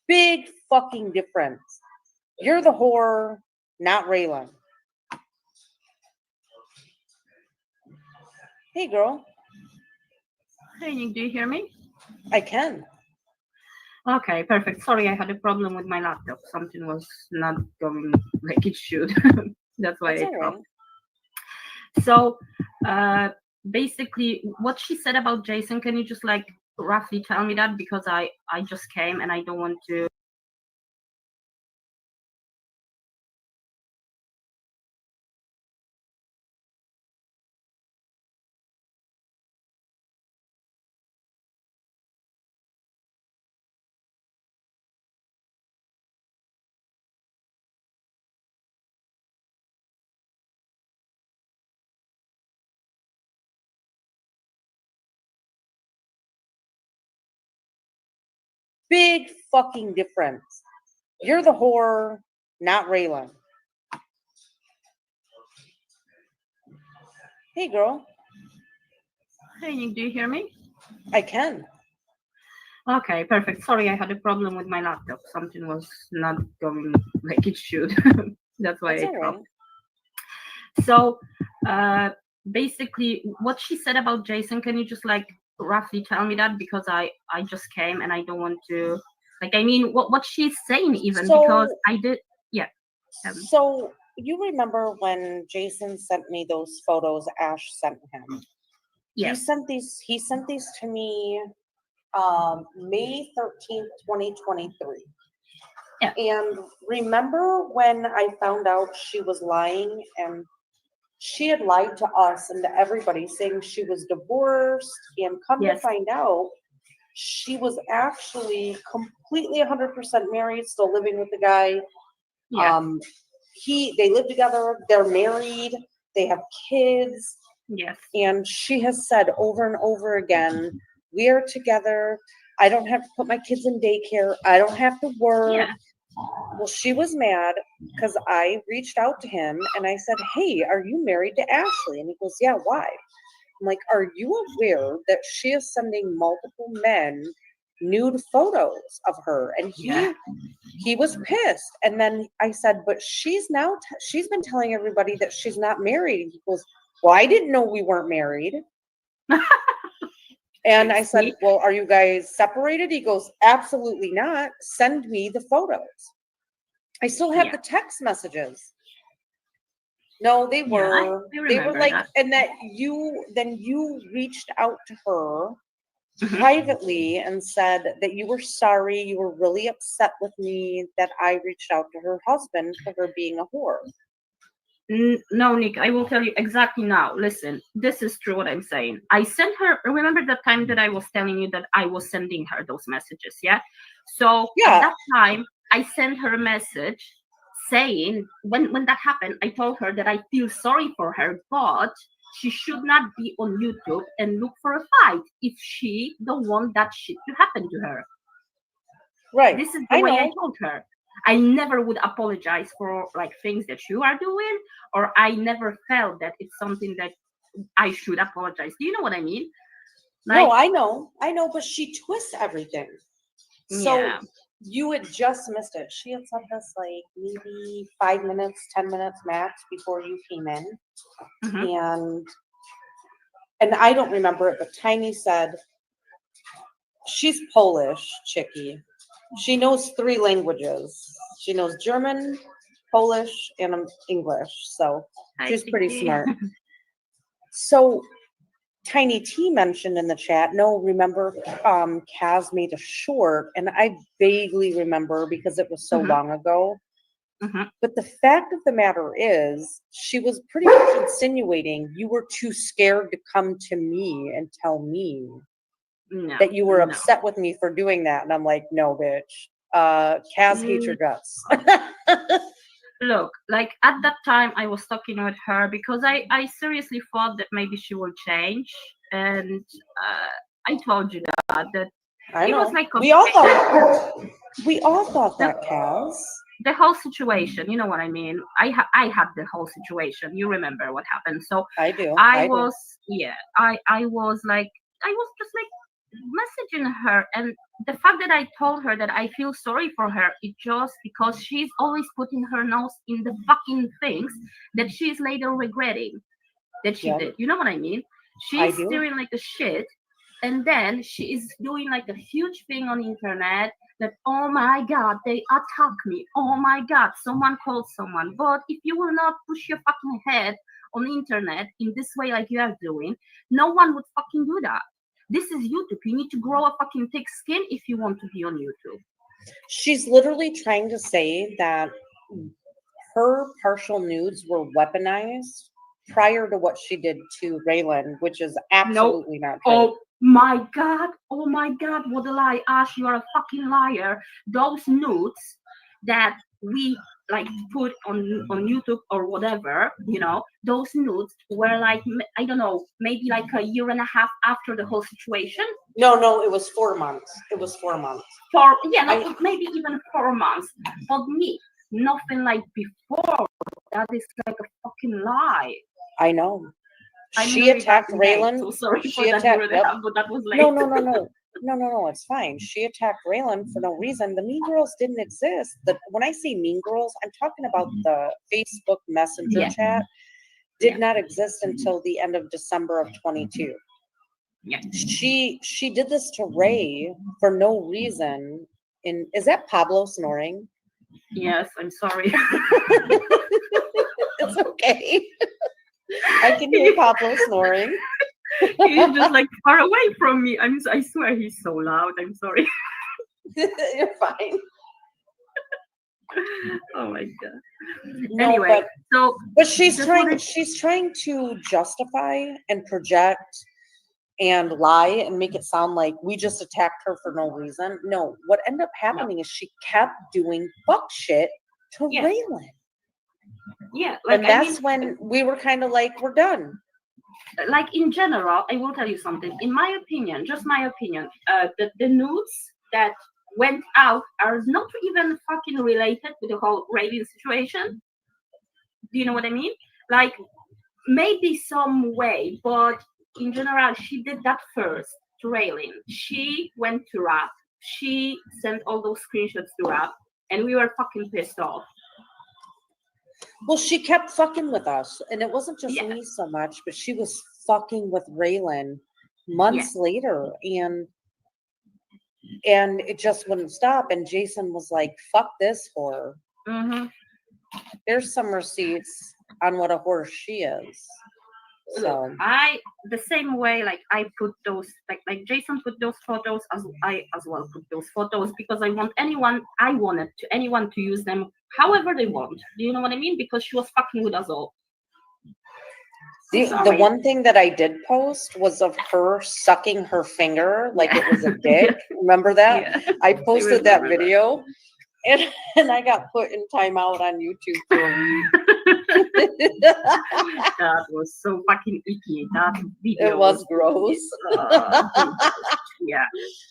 Big fucking difference. You're the whore, not Raylan. Hey, girl. Hey, Nick, do you hear me? I can. Okay, perfect. Sorry, I had a problem with my laptop. Something was not going like it should. That's why That's I all dropped. right. So, basically, what she said about Jason, can you just like roughly tell me that? Because I just came and I don't want to. Big fucking difference. You're the whore, not Raylan. Hey, girl. Hey, Nick, do you hear me? I can. Okay, perfect. Sorry, I had a problem with my laptop. Something was not going like it should. That's why That's I all dropped. right. So, basically, what she said about Jason, can you just like roughly tell me that? Because I just came and I don't want to. Like, I mean, what she's saying even because So, I did. Yeah. so you remember when Jason sent me those photos Ash sent him? He Yes. sent these to me May 13th, 2023. Yeah. And remember when I found out she was lying and she had lied to us and to everybody saying she was divorced, and come to Yes. find out she was actually completely 100% married, still living with the guy. Yeah. They live together, they're married, they have kids. Yes. And she has said over and over again, we are together. I don't have to put my kids in daycare. I don't have to work. Yeah. Well, she was mad because I reached out to him and I said, hey, are you married to Ashley? And he goes, yeah, why? I'm like, are you aware that she is sending multiple men nude photos of her? And Yeah. he was pissed. And then I said, but she's been telling everybody that she's not married. And he goes, well, I didn't know we weren't married. And I said, See? well, are you guys separated? He goes, absolutely not. Send me the photos. I still have Yeah. the text messages. No, they Yeah, were. I They were remember like, that. and that you reached out to her Mhm. privately and said that you were sorry, you were really upset with me that I reached out to her husband for her being a whore. No, Nick, I will tell you exactly now. Listen, this is true what I'm saying. I sent her, remember that time that I was telling you that I was sending her those messages, yeah? So at Yeah, that time, I sent her a message saying, when that happened, I told her that I feel sorry for her, but she should not be on YouTube and look for a fight if she don't want that shit to happen to her. right. This is the I way I know. told her. I never would apologize for like things that you are doing, or I never felt that it's something that I should apologize. Do you know what I mean? No, Like, I know, but she twists everything. So yeah, you had just missed it. She had said this like maybe 5 minutes, 10 minutes max before you came in. hmm And I don't remember it, but Tiny said she's Polish, Chicky. She knows 3 languages. She knows German, Polish, and English. So I she's think pretty smart. So Tiny T mentioned in the chat, no, remember Kaz made a short, and I vaguely remember because it was so hmm long ago. hmm But the fact of the matter is, she was pretty much insinuating you were too scared to come to me and tell me no, that you were no. upset with me for doing that. And I'm like, no, bitch. Kaz hates your Mm, guts. Look, like at that time, I was talking with her because I seriously thought that maybe she will change, and I told you that I it was know. like We all thought the, that, Kaz. the whole situation. You know what I mean? I had the whole situation. You remember what happened? So I do. I I do. was, yeah, I was like, I was just like messaging her, and the fact that I told her that I feel sorry for her is just because she's always putting her nose in the fucking things that she's later regretting that she Yeah. did. You know what I mean? I She's do. steering like a shit, and then she is doing like a huge thing on the internet that, oh my god, they attack me. Oh my god, someone called someone. But if you will not push your fucking head on the internet in this way like you are doing, no one would fucking do that. This is YouTube. You need to grow a fucking thick skin if you want to be on YouTube. She's literally trying to say that her partial nudes were weaponized prior to what she did to Raylan, which is absolutely not true. Oh my god, oh my god, what a lie. Ash, you are a fucking liar. Those nudes that we like put on YouTube or whatever, you know, those nudes were like, I don't know, maybe like a year and a half after the whole situation. No, it was 4 months. It was 4 months. Maybe even 4 months. But me, nothing like before. That is like a fucking lie. I know. I'm She really attacked bad today, Raylan. so sorry She for that attacked. year and a Yep. half, but that was late. No, it's fine. She attacked Raylan for no reason. The Mean Girls didn't exist. When I say Mean Girls, I'm talking about the Facebook Messenger Yeah. chat. Did not exist until the end of December of 22. Yeah. She did this to Ray for no reason. Is that Pablo snoring? Yes, I'm sorry. It's okay. I can hear Pablo snoring. He's just like far away from me. I swear he's so loud. I'm sorry. You're fine. Oh my god. No, Anyway, but she's just trying. wanted- She's trying to justify and project and lie and make it sound like we just attacked her for no reason. No, what ended up happening is she kept doing fuck shit to Yeah. Raylan, yeah, like and that's when we were kind of like, we're done. like in general, I will tell you something. In my opinion, just my opinion, the nudes that went out are not even fucking related to the whole Raylan situation. Do you know what I mean? Like maybe some way, but in general, she did that first to Raylan. She went to Rap. She sent all those screenshots to Rap, and we were fucking pissed off. Well, she kept fucking with us, and it wasn't just Yeah. me so much, but she was fucking with Raylan months later, and it just wouldn't stop. And Jason was like, "Fuck this whore." Mm-hmm. There's some receipts on what a whore she is. So I the same way, like I put those, like Jason put those photos, as I as well put those photos, because I wanted anyone to use them however they want. Do you know what I mean? Because she was fucking with us all. the one thing that I did post was of her sucking her finger like it was a dick. Remember that? Yeah. I posted that remember video, and I got put in timeout on YouTube too. That was so fucking icky. That video It was gross. Yeah,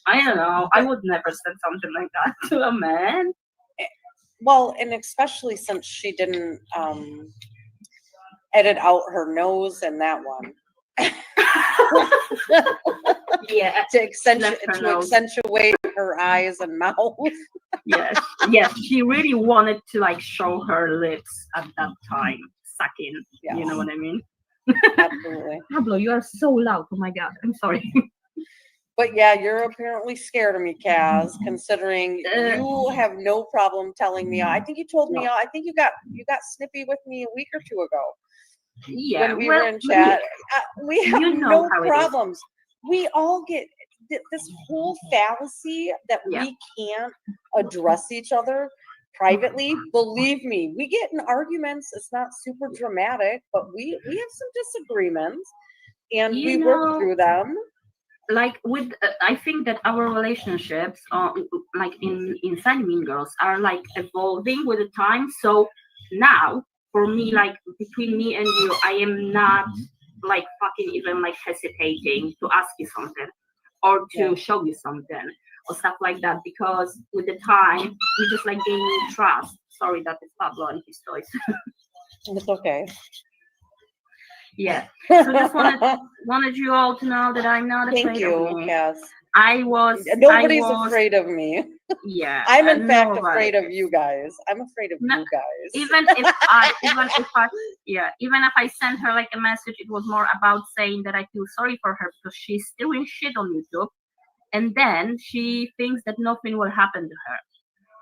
I don't know. I would never said something like that to a man. Well, and especially since she didn't edit out her nose in that one. Yeah, to left her nose. accentuate her eyes and mouth. Yes, she really wanted to like show her lips at that time, sucking. Yes. You know what I mean? Absolutely. Pablo, you are so loud. Oh my god, I'm sorry. But yeah, you're apparently scared of me, Kaz, considering you have no problem telling me. I think you told me. I think you got snippy with me a week or two ago. Yeah, when we were in chat. We have no problems. We all get this whole fallacy that we can't address each other privately. Believe me, we get in arguments. It's not super dramatic, but we have some disagreements, and we work through them. Like with, I think that our relationships, like inside Mean Girls, are like evolving with the time. So now, for me, like between me and you, I am not like fucking even like hesitating to ask you something or to show you something or stuff like that, because with the time we just like gaining trust. Sorry, that is Pablo and his toys. It's okay. Yeah. So just wanted you all to know that I'm not afraid of me. Thank you, Kaz. Nobody's afraid of me. Yeah. I'm in fact nobody. afraid of you guys. I'm afraid of No, you guys. even if I sent her like a message, it was more about saying that I feel sorry for her because she's doing shit on YouTube, and then she thinks that nothing will happen to her.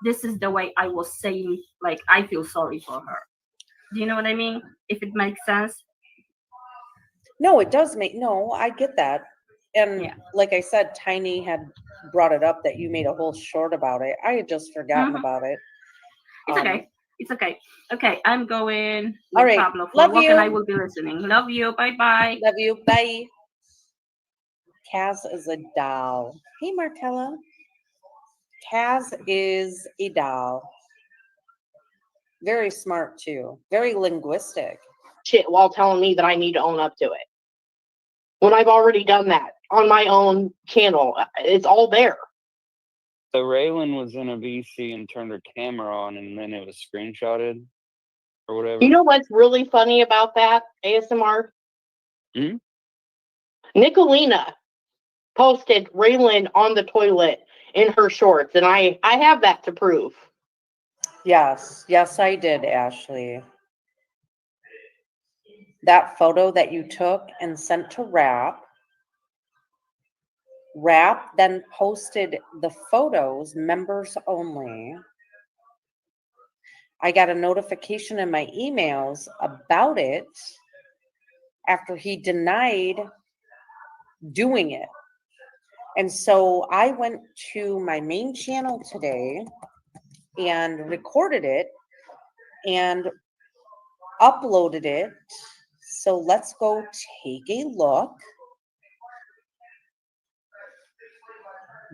This is the way I was saying, like, I feel sorry for her. Do you know what I mean? If it makes sense. No, it does make, no, I get that. And Yeah. like I said, Tiny had brought it up that you made a whole short about it. I had just forgotten about it. It's okay. It's okay. Okay, I'm going. All right. Love you. And I will be listening. Love you. Bye bye. Love you. Bye. Kaz is a doll. Hey, Martella. Kaz is a doll. Very smart too. Very linguistic. Shit, while telling me that I need to own up to it. When I've already done that on my own channel, it's all there. So Raylan was in a VC and turned her camera on, and then it was screenshotted or whatever. You know what's really funny about that, ASMR? Nicolina posted Raylan on the toilet in her shorts, and I have that to prove. Yes, I did, Ashley. That photo that you took and sent to Rap then posted the photos, members only. I got a notification in my emails about it after he denied doing it. And so I went to my main channel today and recorded it and uploaded it. So let's go take a look.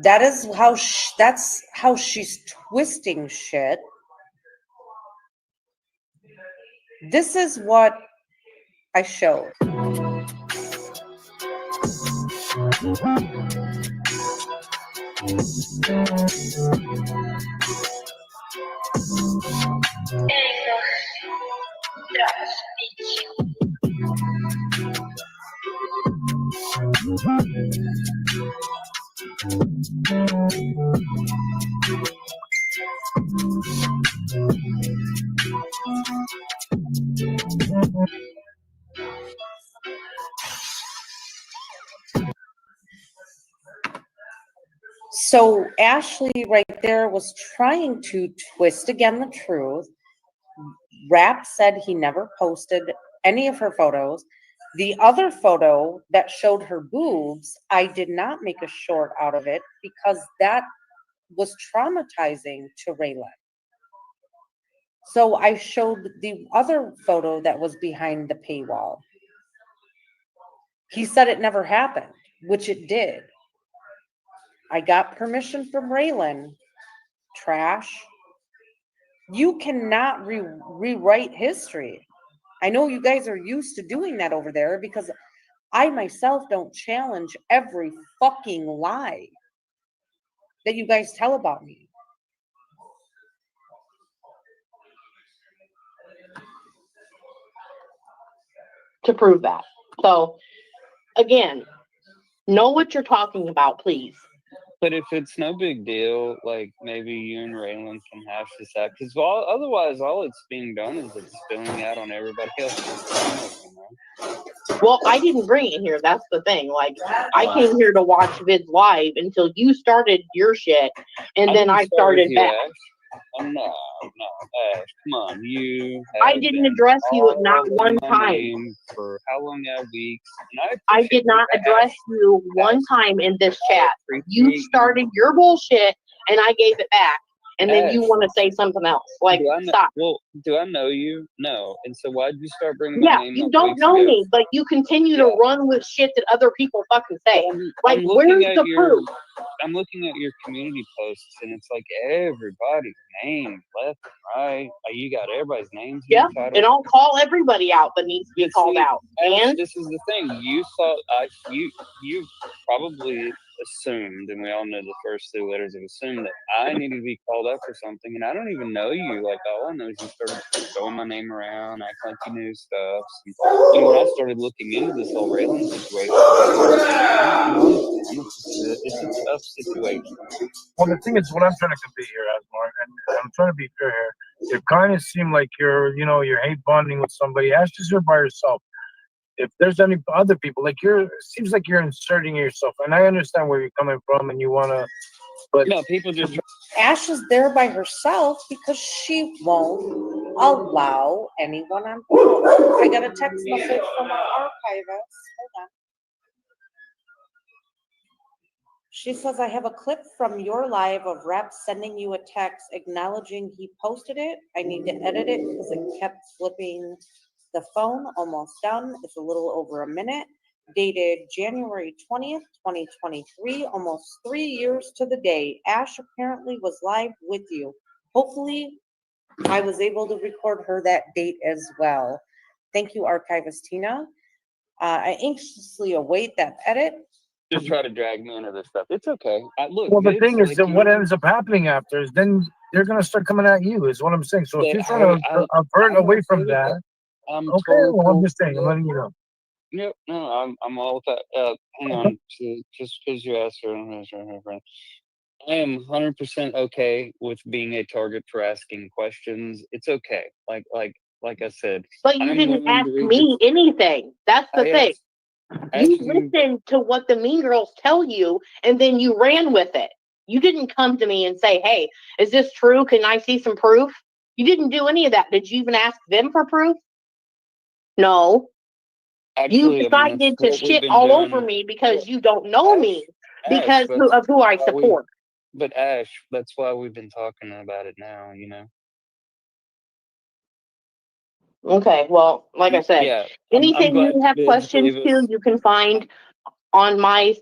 That is how that's how she's twisting shit. This is what I showed. So Ashley right there was trying to twist again the truth. Rap said he never posted any of her photos. The other photo that showed her boobs, I did not make a short out of it because that was traumatizing to Raylan. So I showed the other photo that was behind the paywall. He said it never happened, which it did. I got permission from Raylan. Trash. You cannot rewrite history. I know you guys are used to doing that over there because I myself don't challenge every fucking lie that you guys tell about me. To prove that. So, again, know what you're talking about, please. But if it's no big deal, like maybe you and Raylan can hash this out. Because otherwise, all it's being done is it's spilling out on everybody else. You know? Well, I didn't bring it here. That's the thing. Like, I came here to watch vids live until you started your shit, and then I started back. No, Ash, come on, you. I didn't address you not one time. For how long now? Weeks. I did not address you one time in this chat. You started your bullshit, and I gave it back. And then you want to say something else. Like, stop. Well, do I know you? No. And so why'd you start bringing my name you don't know me, but you continue to run with shit that other people fucking say. Like, where's the proof? I'm looking at your community posts, and it's like everybody's name left and right. You got everybody's names. Yeah, and I'll call everybody out that needs to be called out. And this is the thing. You probably assumed, and we all know the first two letters of assumed, that I needed to be called up for something, and I don't even know you. Like, all I know is you started throwing my name around, acting like you knew stuff. And when I started looking into this whole Raylan situation, it's a tough situation. Well, the thing is, what I'm trying to convey here, Asmar, and I'm trying to be fair here. It kind of seemed like you're hate bonding with somebody. Ash is here by herself. If there's any other people, like it seems like you're inserting yourself. And I understand where you're coming from, and you wanna, but No, people just Ash is there by herself because she won't allow anyone on board. I got a text message from our archivist. Hold on. She says, I have a clip from your live of Rap sending you a text acknowledging he posted it. I need to edit it because it kept flipping the phone. Almost done. It's a little over a minute. Dated January 20th, 2023, almost 3 years to the day. Ash apparently was live with you. Hopefully, I was able to record her that date as well. Thank you, Archivist Tina. I anxiously await that edit. just try to drag me into this stuff. It's okay. Look, well, the Vince, thing is like that you- what ends up happening after is then they're gonna start coming at you. Is what I'm saying. So if you're trying to avert I'm away okay from with that, I'm okay. totally Well, I'm cool just saying. with I'm it. letting you know. Yep, no, I'm all with that. Hang on, just because you asked her, I am 100% okay with being a target for asking questions. It's okay. Like I said, But you I'm didn't willing ask to read me anything. That's the I thing. asked You listened to what the mean girls tell you, and then you ran with it. You didn't come to me and say, hey, is this true? Can I see some proof? You didn't do any of that. Did you even ask them for proof? No. Actually, You I mean, decided that's to what we've shit been all doing. over me because you don't know Ash, me, Ash, because that's of who I why we- support. But Ash, that's why we've been talking about it now, Okay, well, like I said, Yeah, I'm anything glad you have Bibbs questions gave to, us. you can find on my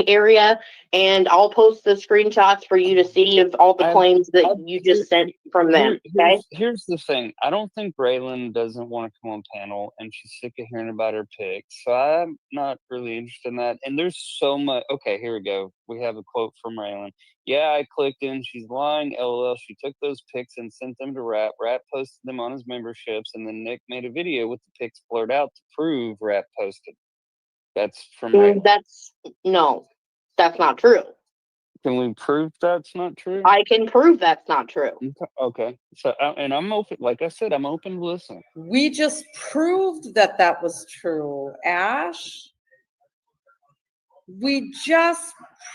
area, and I'll post the screenshots for you to see of all the claims that you just sent from them. Okay. Here's the thing. I don't think Braylon doesn't want to come on panel, and she's sick of hearing about her picks. So I'm not really interested in that. And there's so much. Okay, here we go. We have a quote from Braylon. Yeah, I clicked in. She's lying. LOL. She took those pics and sent them to Rap. Rap posted them on his memberships, and then Nick made a video with the pics blurred out to prove Rap posted. That's from Braylon. That's not true. Can we prove that's not true? I can prove that's not true. Okay. So, and I'm open. Like I said, I'm open to listen. We just proved that that was true, Ash. We just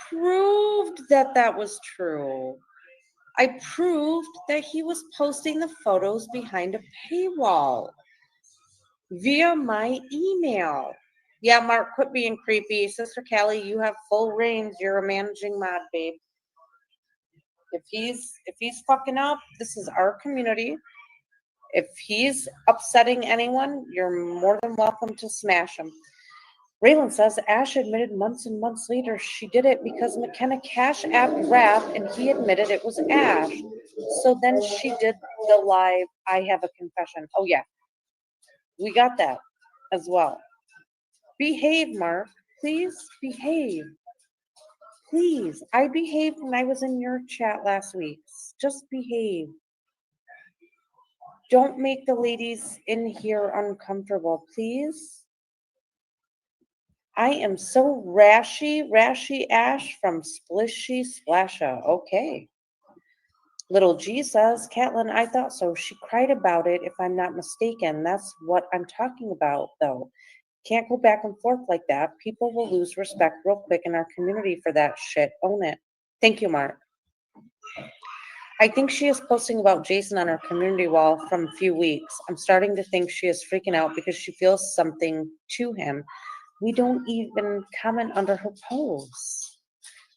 proved that that was true. I proved that he was posting the photos behind a paywall via my email. Yeah, Mark, quit being creepy. Sister Callie, you have full reins. You're a managing mod, babe. If he's fucking up, this is our community. If he's upsetting anyone, you're more than welcome to smash him. Raylan says Ash admitted months and months later she did it because McKenna Cash App Rap and he admitted it was Ash. So then she did the live, I have a confession. Oh yeah, we got that as well. Behave, Mark. Please behave. Please. I behaved when I was in your chat last week. Just behave. Don't make the ladies in here uncomfortable, please. I am so rashy Ash from Splishy Splasha. Okay. Little G says, Catelyn, I thought so. She cried about it, if I'm not mistaken. That's what I'm talking about, though. Can't go back and forth like that. People will lose respect real quick in our community for that shit. Own it. Thank you, Mark. I think she is posting about Jason on her community wall from a few weeks. I'm starting to think she is freaking out because she feels something to him. We don't even comment under her posts.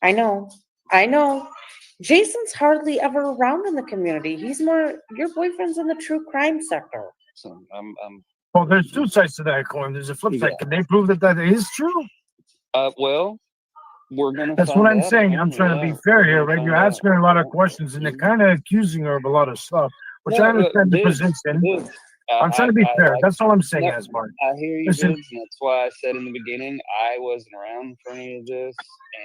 I know. Jason's hardly ever around in the community. He's more, your boyfriend's in the true crime sector. So Well, there's two sides to that coin. There's a flip side. Can they prove that that is true? Well, we're gonna. That's what I'm saying. I'm trying to be fair here, right? You're asking her a lot of questions, and they're kind of accusing her of a lot of stuff, which I understand the position. I'm trying to be fair. That's all I'm saying, Asmar. I hear you, Listen. Vince, and that's why I said in the beginning I wasn't around for any of this,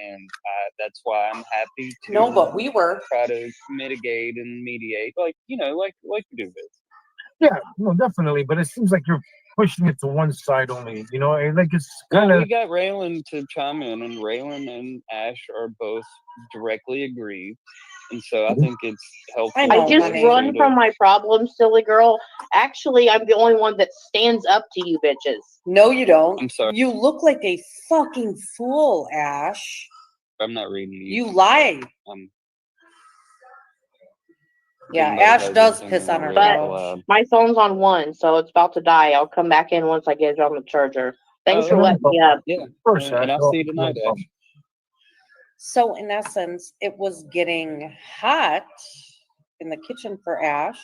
and that's why I'm happy to. No, but we were. Try to mitigate and mediate, like you do, Vince. Yeah, no, definitely. But it seems like you're pushing it to one side only. You know, and like it's Well, kind of. we got Raylan to chime in, and Raylan and Ash are both directly aggrieved, and so I think it's helpful. I know, I just honey. run from my problems, silly girl. Actually, I'm the only one that stands up to you bitches. No, you don't. I'm sorry. You look like a fucking fool, Ash. I'm not reading these. You lie. Yeah, Everybody Ash has does everything piss on her read out couch. loud. My phone's on 1, so it's about to die. I'll come back in once I get it on the charger. Thanks Oh, for letting me up. Yeah, First, and I'll see you tonight, Ash. So in essence, it was getting hot in the kitchen for Ash.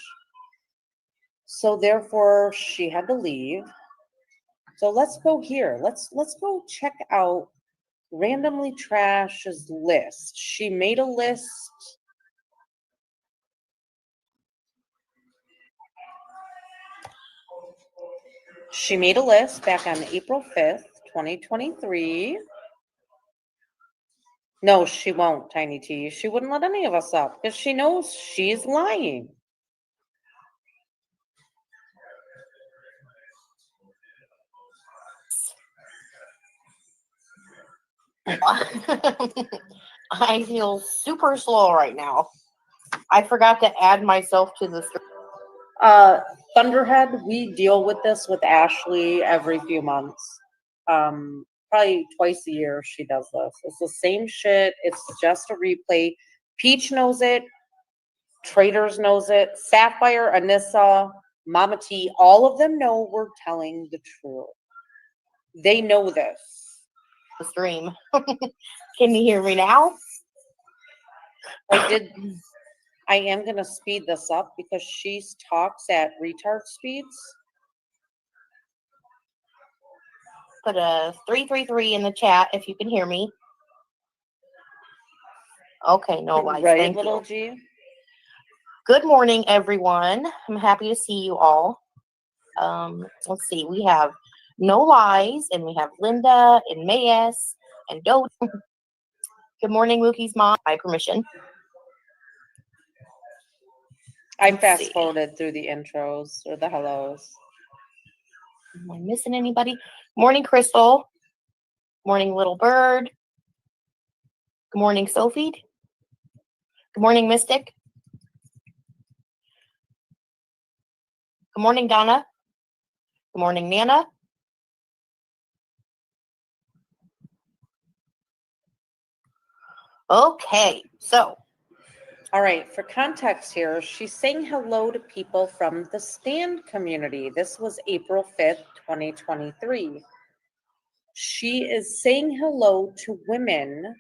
So therefore she had to leave. So let's go here. Let's go check out Randomly Trash's list. She made a list. She made a list back on April 5th, 2023. No, she won't, Tiny T. She wouldn't let any of us up because she knows she's lying. I feel super slow right now. I forgot to add myself to the. Thunderhead, we deal with this with Ashley every few months. Probably twice a year she does this. It's the same shit. It's just a replay. Peach knows it. Traders knows it. Sapphire, Anissa, Mama T, all of them know we're telling the truth. They know this. The stream. Can you hear me now? I am going to speed this up because she talks at retard speeds. Put a 333 in the chat if you can hear me. Okay, no lies. Right, Thank little you. G? Good morning, everyone. I'm happy to see you all. Let's see. We have No Lies, and we have Linda and Mayes and Doe. Good morning, Mookie's mom. By permission. I fast forwarded through the intros or the hellos. Am I missing anybody? Morning, Crystal. Morning, Little Bird. Good morning, Sophie. Good morning, Mystic. Good morning, Donna. Good morning, Nana. Okay, so. All right, for context here, she's saying hello to people from the stand community. This was April 5th, 2023. She is saying hello to women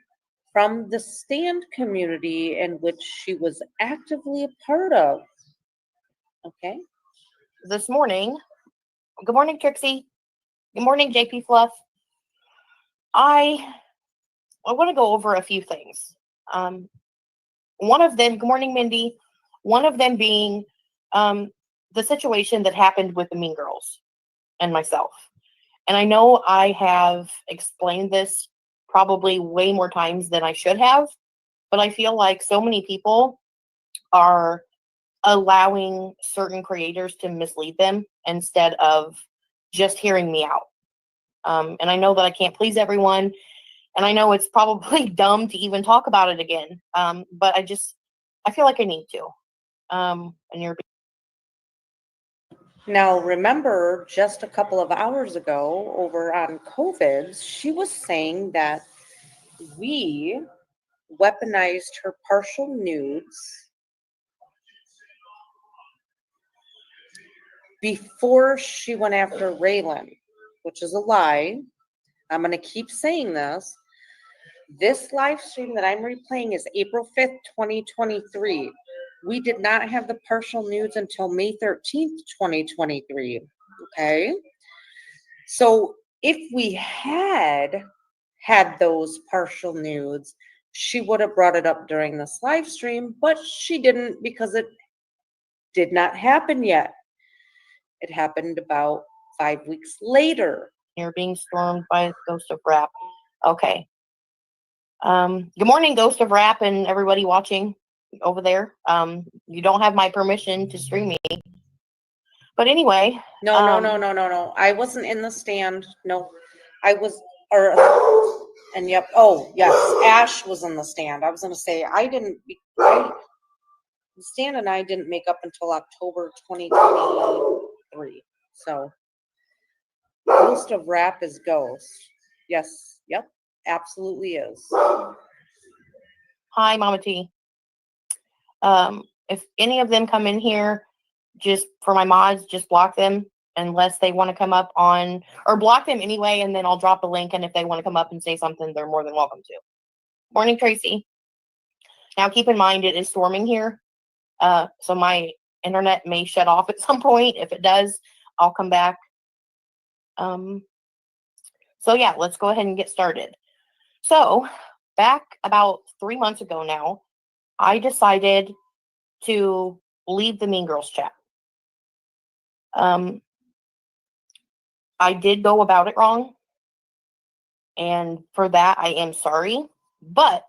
from the stand community in which she was actively a part of. Okay. This morning, good morning, Trixie. Good morning, JP Fluff. I want to go over a few things. One of them, good morning, Mindy. One of them being the situation that happened with the Mean Girls and myself. And I know I have explained this probably way more times than I should have, but I feel like so many people are allowing certain creators to mislead them instead of just hearing me out. And I know that I can't please everyone. And I know it's probably dumb to even talk about it again. But I feel like I need to. And you're. Now, remember, just a couple of hours ago over on COVID, she was saying that we weaponized her partial nudes before she went after Raylan, which is a lie. I'm going to keep saying this. This live stream that I'm replaying is April 5th, 2023. We did not have the partial nudes until May 13th, 2023. Okay. So if we had those partial nudes, she would have brought it up during this live stream, but she didn't because it did not happen yet. It happened about 5 weeks later. You're being stormed by Ghost of Rap. Okay. Good morning, Ghost of Rap, and everybody watching over there. You don't have my permission to stream me, But anyway, No, I wasn't in the stand. No, I was, or, and yep. Oh, yes. Ash was in the stand. I was going to say, Stan and I didn't make up until October 2023. So, Ghost of Rap is Ghost. Yes. Yep. Absolutely is. hi, Mama T. If any of them come in here, just for my mods, just block them unless they want to come up on, or block them anyway, and then I'll drop a link, and if they want to come up and say something, they're more than welcome to. Morning, Tracy. Now, keep in mind, it is storming here, so my internet may shut off at some point. If it does, I'll come back. So yeah, let's go ahead and get started. So, back about 3 months ago now, I decided to leave the Mean Girls chat. I did go about it wrong, and for that I am sorry, but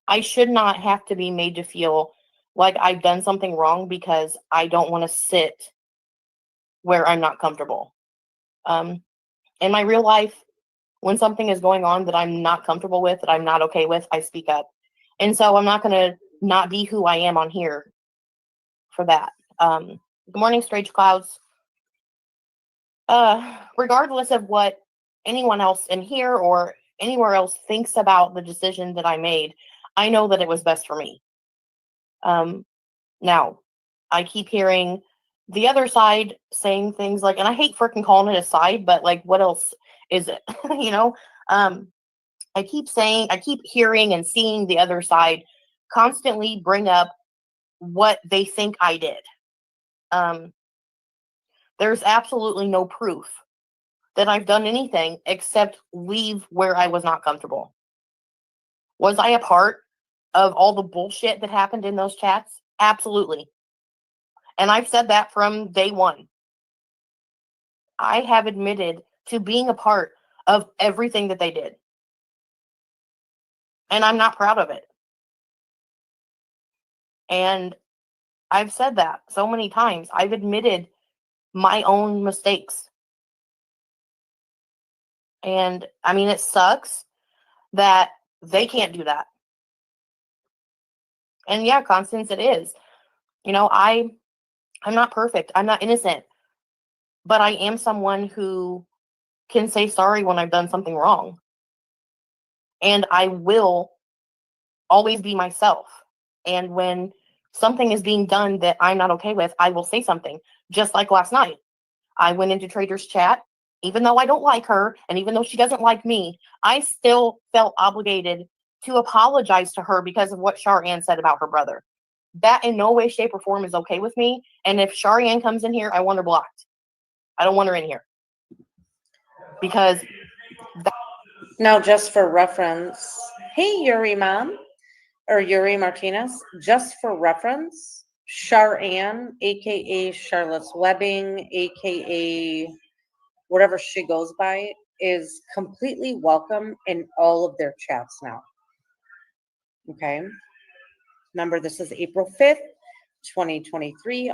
I should not have to be made to feel like I've done something wrong because I don't want to sit where I'm not comfortable. In my real life, when something is going on that I'm not comfortable with, that I'm not okay with, I speak up. And so I'm not going to not be who I am on here for that. Good morning, Strange Clouds. Regardless of what anyone else in here or anywhere else thinks about the decision that I made, I know that it was best for me. Now, I keep hearing the other side saying things like, and I hate freaking calling it a side, but like, what else is it? You know, I keep hearing and seeing the other side constantly bring up what they think I did. There's absolutely no proof that I've done anything except leave where I was not comfortable. Was I a part of all the bullshit that happened in those chats? Absolutely. And I've said that from day one. I have admitted to being a part of everything that they did. And I'm not proud of it. And I've said that so many times. I've admitted my own mistakes. And I mean, it sucks that they can't do that. And yeah, Constance, it is. You know, I'm not perfect. I'm not innocent. But I am someone who can say sorry when I've done something wrong. And I will always be myself. And when something is being done that I'm not okay with, I will say something. Just like last night. I went into Trader's chat. Even though I don't like her, and even though she doesn't like me, I still felt obligated to apologize to her because of what Char-Ann said about her brother. That in no way, shape, or form is okay with me. And if Char-Ann comes in here, I want her blocked. I don't want her in here. Because now, just for reference, hey, Yuri Mom, or Yuri Martinez, just for reference, Char-Ann, aka Charlotte's Webbing, aka whatever she goes by, is completely welcome in all of their chats now. Okay. Remember, this is April 5th, 2023,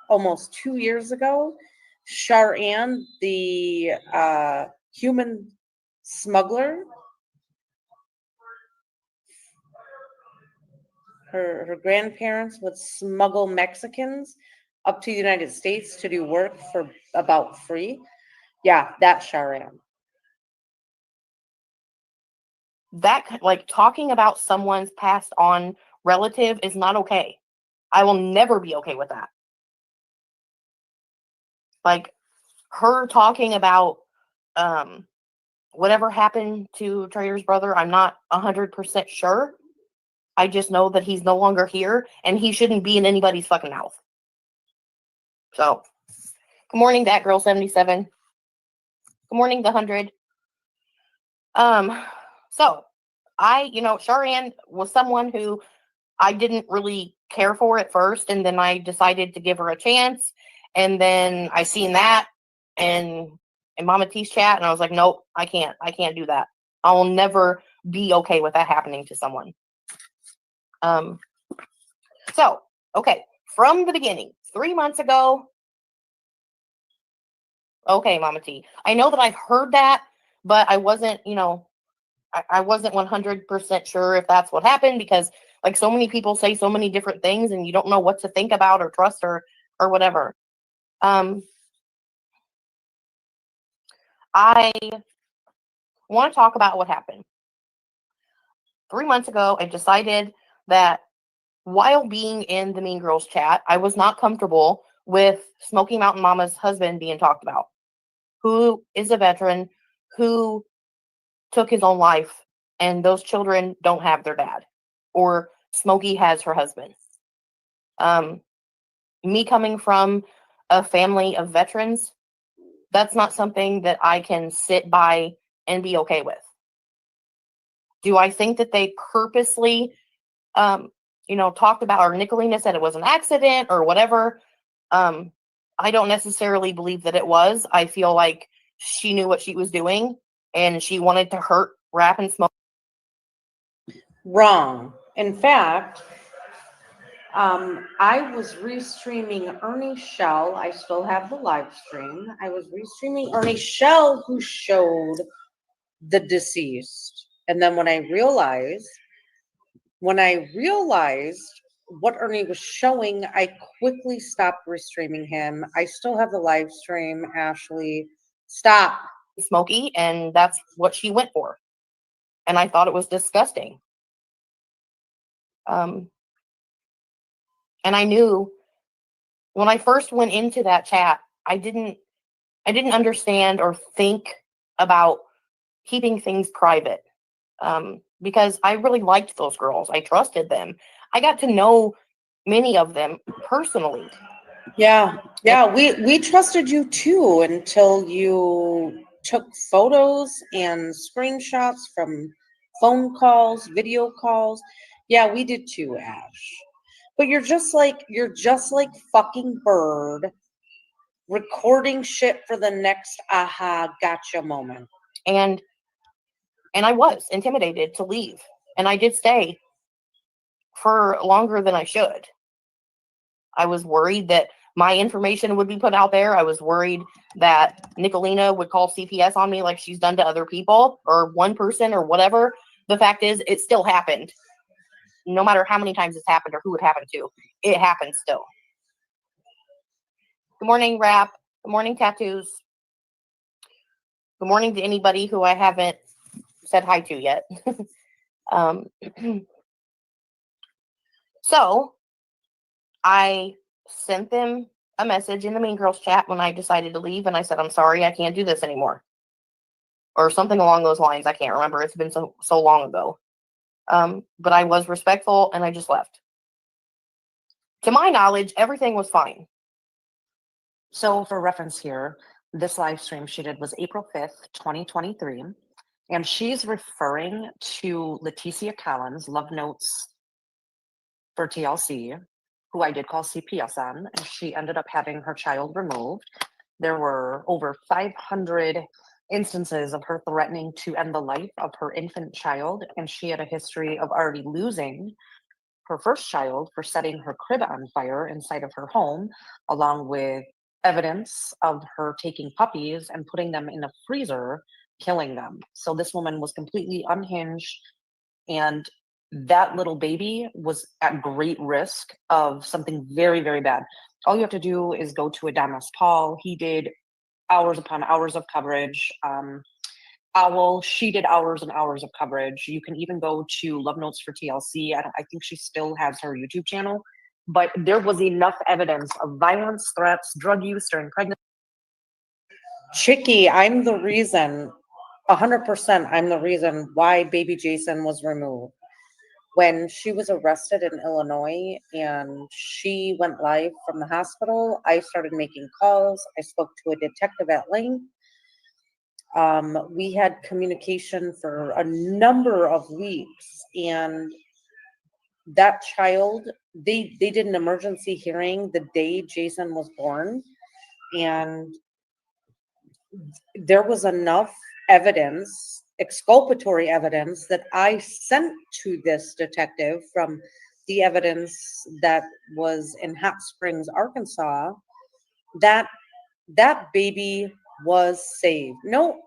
almost 2 years ago. Char-Ann, the human smuggler, her grandparents would smuggle Mexicans up to the United States to do work for about free. Yeah, that's Char-Ann. That, like, talking about someone's passed on relative is not okay. I will never be okay with that. Like, her talking about whatever happened to Trader's brother, I'm not 100% sure. I just know that he's no longer here, and he shouldn't be in anybody's fucking mouth. So, good morning, that girl 77. Good morning, the 100. So, Char-Ann was someone who I didn't really care for at first, and then I decided to give her a chance, and then I seen that in Mama T's chat, and I was like, nope, I can't do that. I will never be okay with that happening to someone. So, okay, from the beginning, 3 months ago. Okay, Mama T. I know that I've heard that, but I wasn't, I wasn't 100% sure if that's what happened, because like so many people say so many different things and you don't know what to think about or trust or whatever. I want to talk about what happened. 3 months ago, I decided that while being in the Mean Girls chat, I was not comfortable with Smoky Mountain Mama's husband being talked about, who is a veteran, who took his own life, and those children don't have their dad, or Smoky has her husband. Me coming from a family of veterans, that's not something that I can sit by and be okay with. Do I think that they purposely, talked about, or Nicolina said it was an accident or whatever? I don't necessarily believe that it was. I feel like she knew what she was doing and she wanted to hurt Rap and Smoke. Wrong. In fact, I was restreaming Ernie Shell. I still have the live stream. I was restreaming Ernie Shell, who showed the deceased. And then when I realized what Ernie was showing, I quickly stopped restreaming him. I still have the live stream, Ashley. Stop. Smoky, and that's what she went for. And I thought it was disgusting. And I knew when I first went into that chat, I didn't understand or think about keeping things private, because I really liked those girls. I trusted them. I got to know many of them personally. Yeah, we trusted you too until you took photos and screenshots from phone calls, video calls. Yeah, we did too, Ash. But you're just like fucking Bird recording shit for the next aha gotcha moment. And I was intimidated to leave. And I did stay for longer than I should. I was worried that my information would be put out there. I was worried that Nicolina would call CPS on me like she's done to other people or one person or whatever. The fact is, it still happened. No matter how many times it's happened or who it happened to, it happened still. Good morning, Rap. Good morning, Tattoos. Good morning to anybody who I haven't said hi to yet. So I sent them a message in the Mean Girls chat when I decided to leave, and I said, I'm sorry, I can't do this anymore. Or something along those lines. I can't remember. It's been so long ago. But I was respectful and I just left. To my knowledge, everything was fine. So for reference here, this live stream she did was April 5th, 2023. And she's referring to Leticia Collins, Love Notes for TLC, who I did call CPS on, and she ended up having her child removed. There were over 500 instances of her threatening to end the life of her infant child, and she had a history of already losing her first child for setting her crib on fire inside of her home, along with evidence of her taking puppies and putting them in a freezer, killing them. So this woman was completely unhinged, and that little baby was at great risk of something very, very bad. All you have to do is go to Adonis Paul. He did hours upon hours of coverage. Owl, she did hours and hours of coverage. You can even go to Love Notes for TLC. I think she still has her YouTube channel, but there was enough evidence of violence, threats, drug use during pregnancy. Chicky, I'm the reason, 100%, I'm the reason why baby Jason was removed. When she was arrested in Illinois and she went live from the hospital, I started making calls. I spoke to a detective at length. We had communication for a number of weeks, and that child, they did an emergency hearing the day Jason was born, and there was enough evidence, exculpatory evidence, that I sent to this detective from the evidence that was in Hot Springs, Arkansas, that baby was saved. Nope,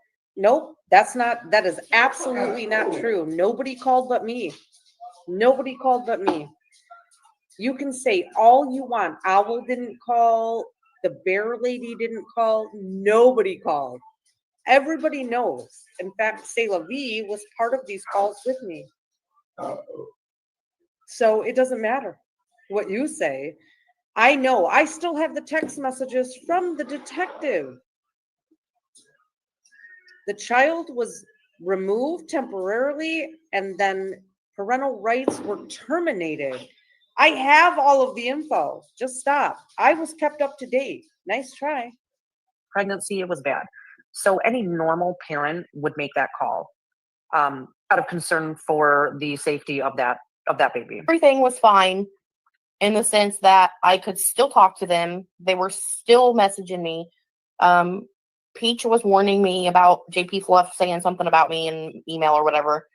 that is absolutely not true. Nobody called but me. Nobody called but me. You can say all you want. Owl didn't call. The bear lady didn't call. Nobody called. Everybody knows. In fact, C'est La Vie was part of these calls with me. So it doesn't matter what you say. I know. I still have the text messages from the detective. The child was removed temporarily, and then parental rights were terminated. I have all of the info. Just stop. I was kept up to date. Nice try. Pregnancy, it was bad. So any normal parent would make that call out of concern for the safety of that baby. Everything was fine in the sense that I could still talk to them. They were still messaging me. Peach was warning me about JP Fluff saying something about me in email or whatever.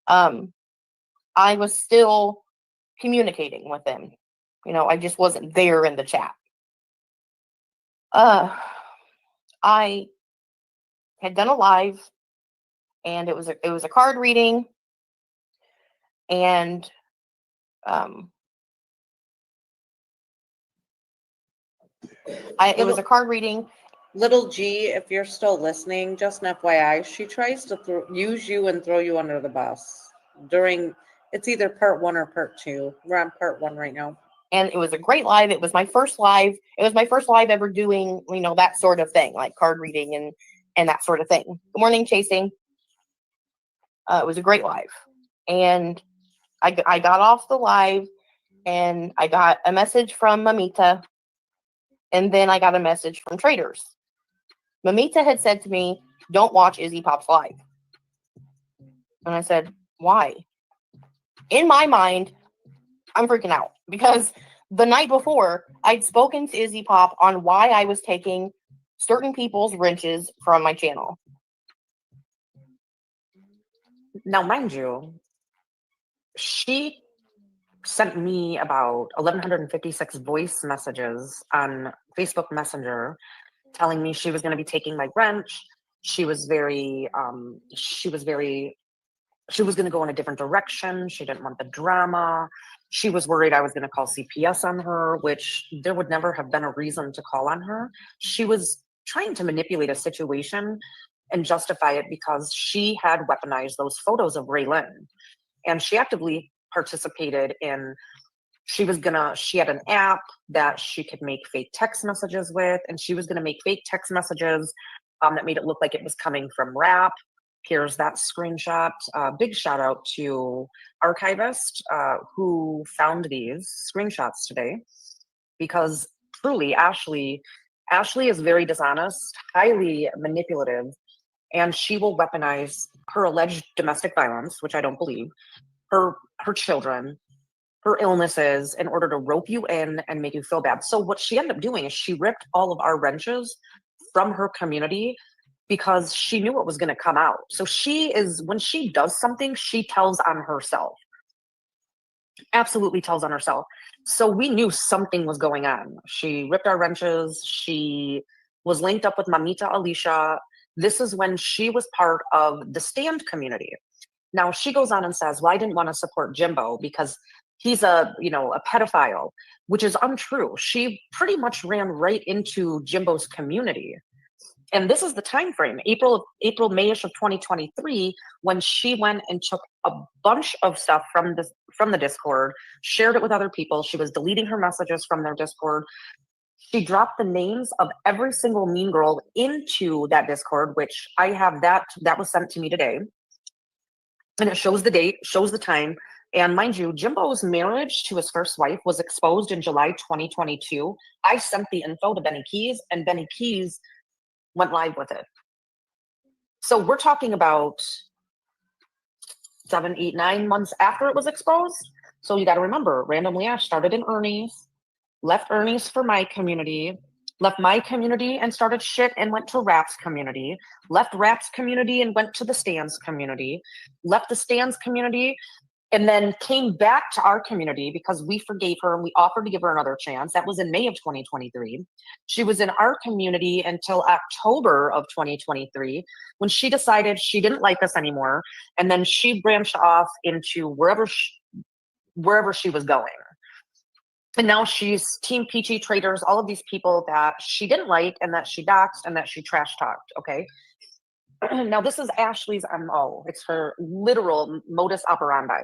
I was still communicating with them. You know, I just wasn't there in the chat. I had done a live, and it was a card reading, and it was a card reading. Little G, if you're still listening, just an FYI, she tries to use you and throw you under the bus during, it's either part 1 or part 2. We're on part 1 right now. And it was a great live. It was my first live. It was my first live ever doing, you know, that sort of thing, like card reading and that sort of thing. Good morning, Chasing. It was a great live. And I got off the live, and I got a message from Mamita, and then I got a message from Traders. Mamita had said to me, "Don't watch Izzy Pop's live." And I said, "Why?" In my mind, I'm freaking out because the night before, I'd spoken to Izzy Pop on why I was taking certain people's wrenches from my channel. Now, mind you, she sent me about 1,156 voice messages on Facebook Messenger telling me she was going to be taking my wrench. She was going to go in a different direction. She didn't want the drama. She was worried I was going to call CPS on her, which there would never have been a reason to call on her. She was trying to manipulate a situation and justify it because she had weaponized those photos of Raylyn. And she actively participated in, she had an app that she could make fake text messages with, and she was going to make fake text messages that made it look like it was coming from rap. Here's that screenshot. Big shout out to Archivist who found these screenshots today, because truly Ashley is very dishonest, highly manipulative, and she will weaponize her alleged domestic violence, which I don't believe, her children, her illnesses, in order to rope you in and make you feel bad. So what she ended up doing is she ripped all of our wrenches from her community because she knew what was going to come out. So when she does something, she tells on herself. Absolutely tells on herself. So we knew something was going on. She ripped our wrenches. She was linked up with Mamita Alicia. This is when she was part of the Stand community. Now she goes on and says, well, I didn't want to support Jimbo because he's a pedophile, which is untrue. She pretty much ran right into Jimbo's community. And this is the time frame, April, Mayish of 2023, when she went and took a bunch of stuff from the Discord, shared it with other people. She was deleting her messages from their Discord. She dropped the names of every single mean girl into that Discord, which I have that was sent to me today. And it shows the date, shows the time. And mind you, Jimbo's marriage to his first wife was exposed in July 2022. I sent the info to Benny Keys, and Benny Keys went live with it. So we're talking about 7, 8, 9 months after it was exposed. So you got to remember, Randomly Ash started in Ernie's, left Ernie's for my community, left my community and started shit and went to Rap's community, left Rap's community and went to the Stands community, left the Stands community and then came back to our community because we forgave her and we offered to give her another chance. That was in May of 2023. She was in our community until October of 2023 when she decided she didn't like us anymore. And then she branched off into wherever she was going. And now she's Team Peachy Traders, all of these people that she didn't like and that she doxed and that she trash talked. Okay. Now, this is Ashley's MO. It's her literal modus operandi.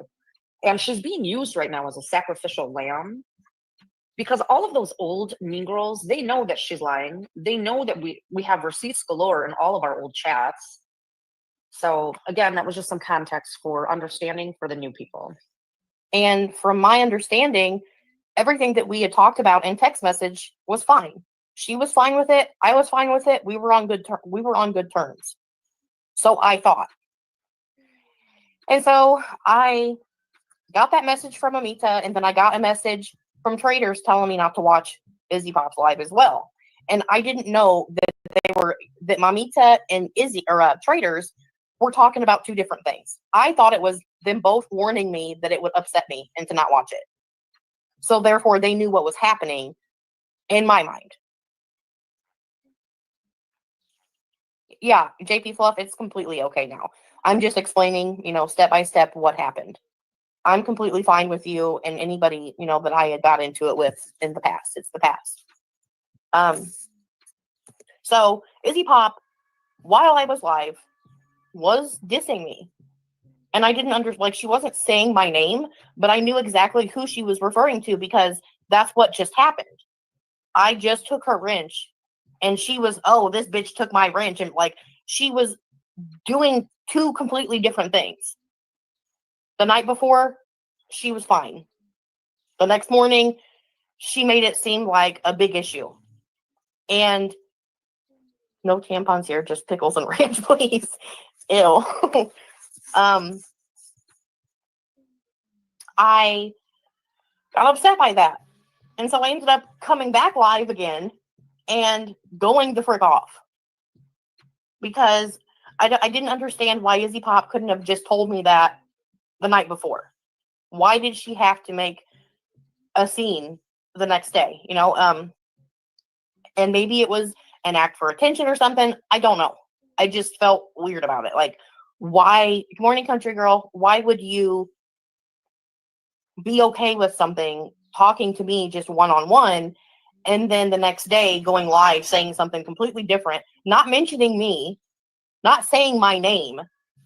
And she's being used right now as a sacrificial lamb because all of those old mean girls, they know that she's lying. They know that we have receipts galore in all of our old chats. So again, that was just some context for understanding for the new people. And from my understanding, everything that we had talked about in text message was fine. She was fine with it. I was fine with it. We were on good terms. So I thought. And so I got that message from Amita, and then I got a message from traders telling me not to watch Izzy Pop's live as well. And I didn't know that Mamita and Izzy or traders were talking about two different things. I thought it was them both warning me that it would upset me and to not watch it. So therefore they knew what was happening in my mind. Yeah, JP Fluff, it's completely okay now. I'm just explaining, step by step what happened. I'm completely fine with you and anybody, that I had got into it with in the past. It's the past. So Izzy Pop, while I was live, was dissing me. And I didn't she wasn't saying my name, but I knew exactly who she was referring to because that's what just happened. I just took her wrench and she was, oh, this bitch took my wrench. And she was doing two completely different things. The night before, she was fine. The next morning, she made it seem like a big issue. And no tampons here, just pickles and ranch, please. Ew. I got upset by that. And so I ended up coming back live again and going the frick off. Because I didn't understand why Izzy Pop couldn't have just told me that the night before. Why did she have to make a scene the next day? And maybe it was an act for attention or something. I don't know. I just felt weird about it. Why, good morning, country girl, why would you be okay with something, talking to me just one-on-one, and then the next day going live saying something completely different, not mentioning me, not saying my name,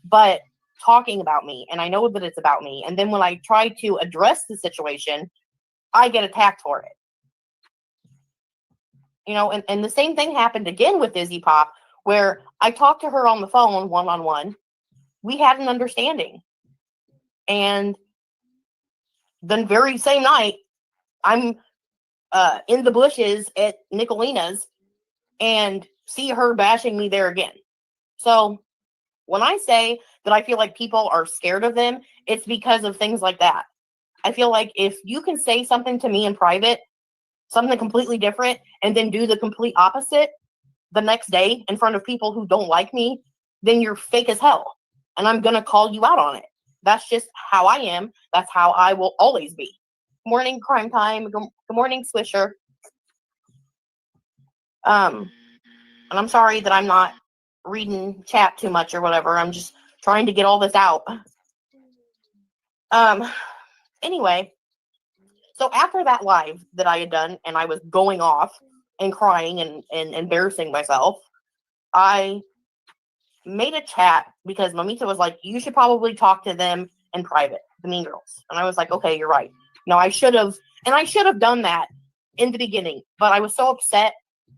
but talking about me, and I know that it's about me. And then when I try to address the situation, I get attacked for it. And the same thing happened again with Izzy Pop, where I talked to her on the phone one-on-one. We had an understanding. And the very same night, I'm in the bushes at Nicolina's and see her bashing me there again. So when I say that I feel like people are scared of them, it's because of things like that. I feel like if you can say something to me in private, something completely different, and then do the complete opposite the next day in front of people who don't like me, then you're fake as hell. And I'm going to call you out on it. That's just how I am. That's how I will always be. Morning, Crime Time. Good morning, Swisher. And I'm sorry that I'm not reading chat too much or whatever. I'm just trying to get all this out. Anyway, so after that live that I had done and I was going off and crying and embarrassing myself, I made a chat because Mamita was like, you should probably talk to them in private, the mean girls. And I was like, okay, you're right. No, I should have done that in the beginning, but I was so upset,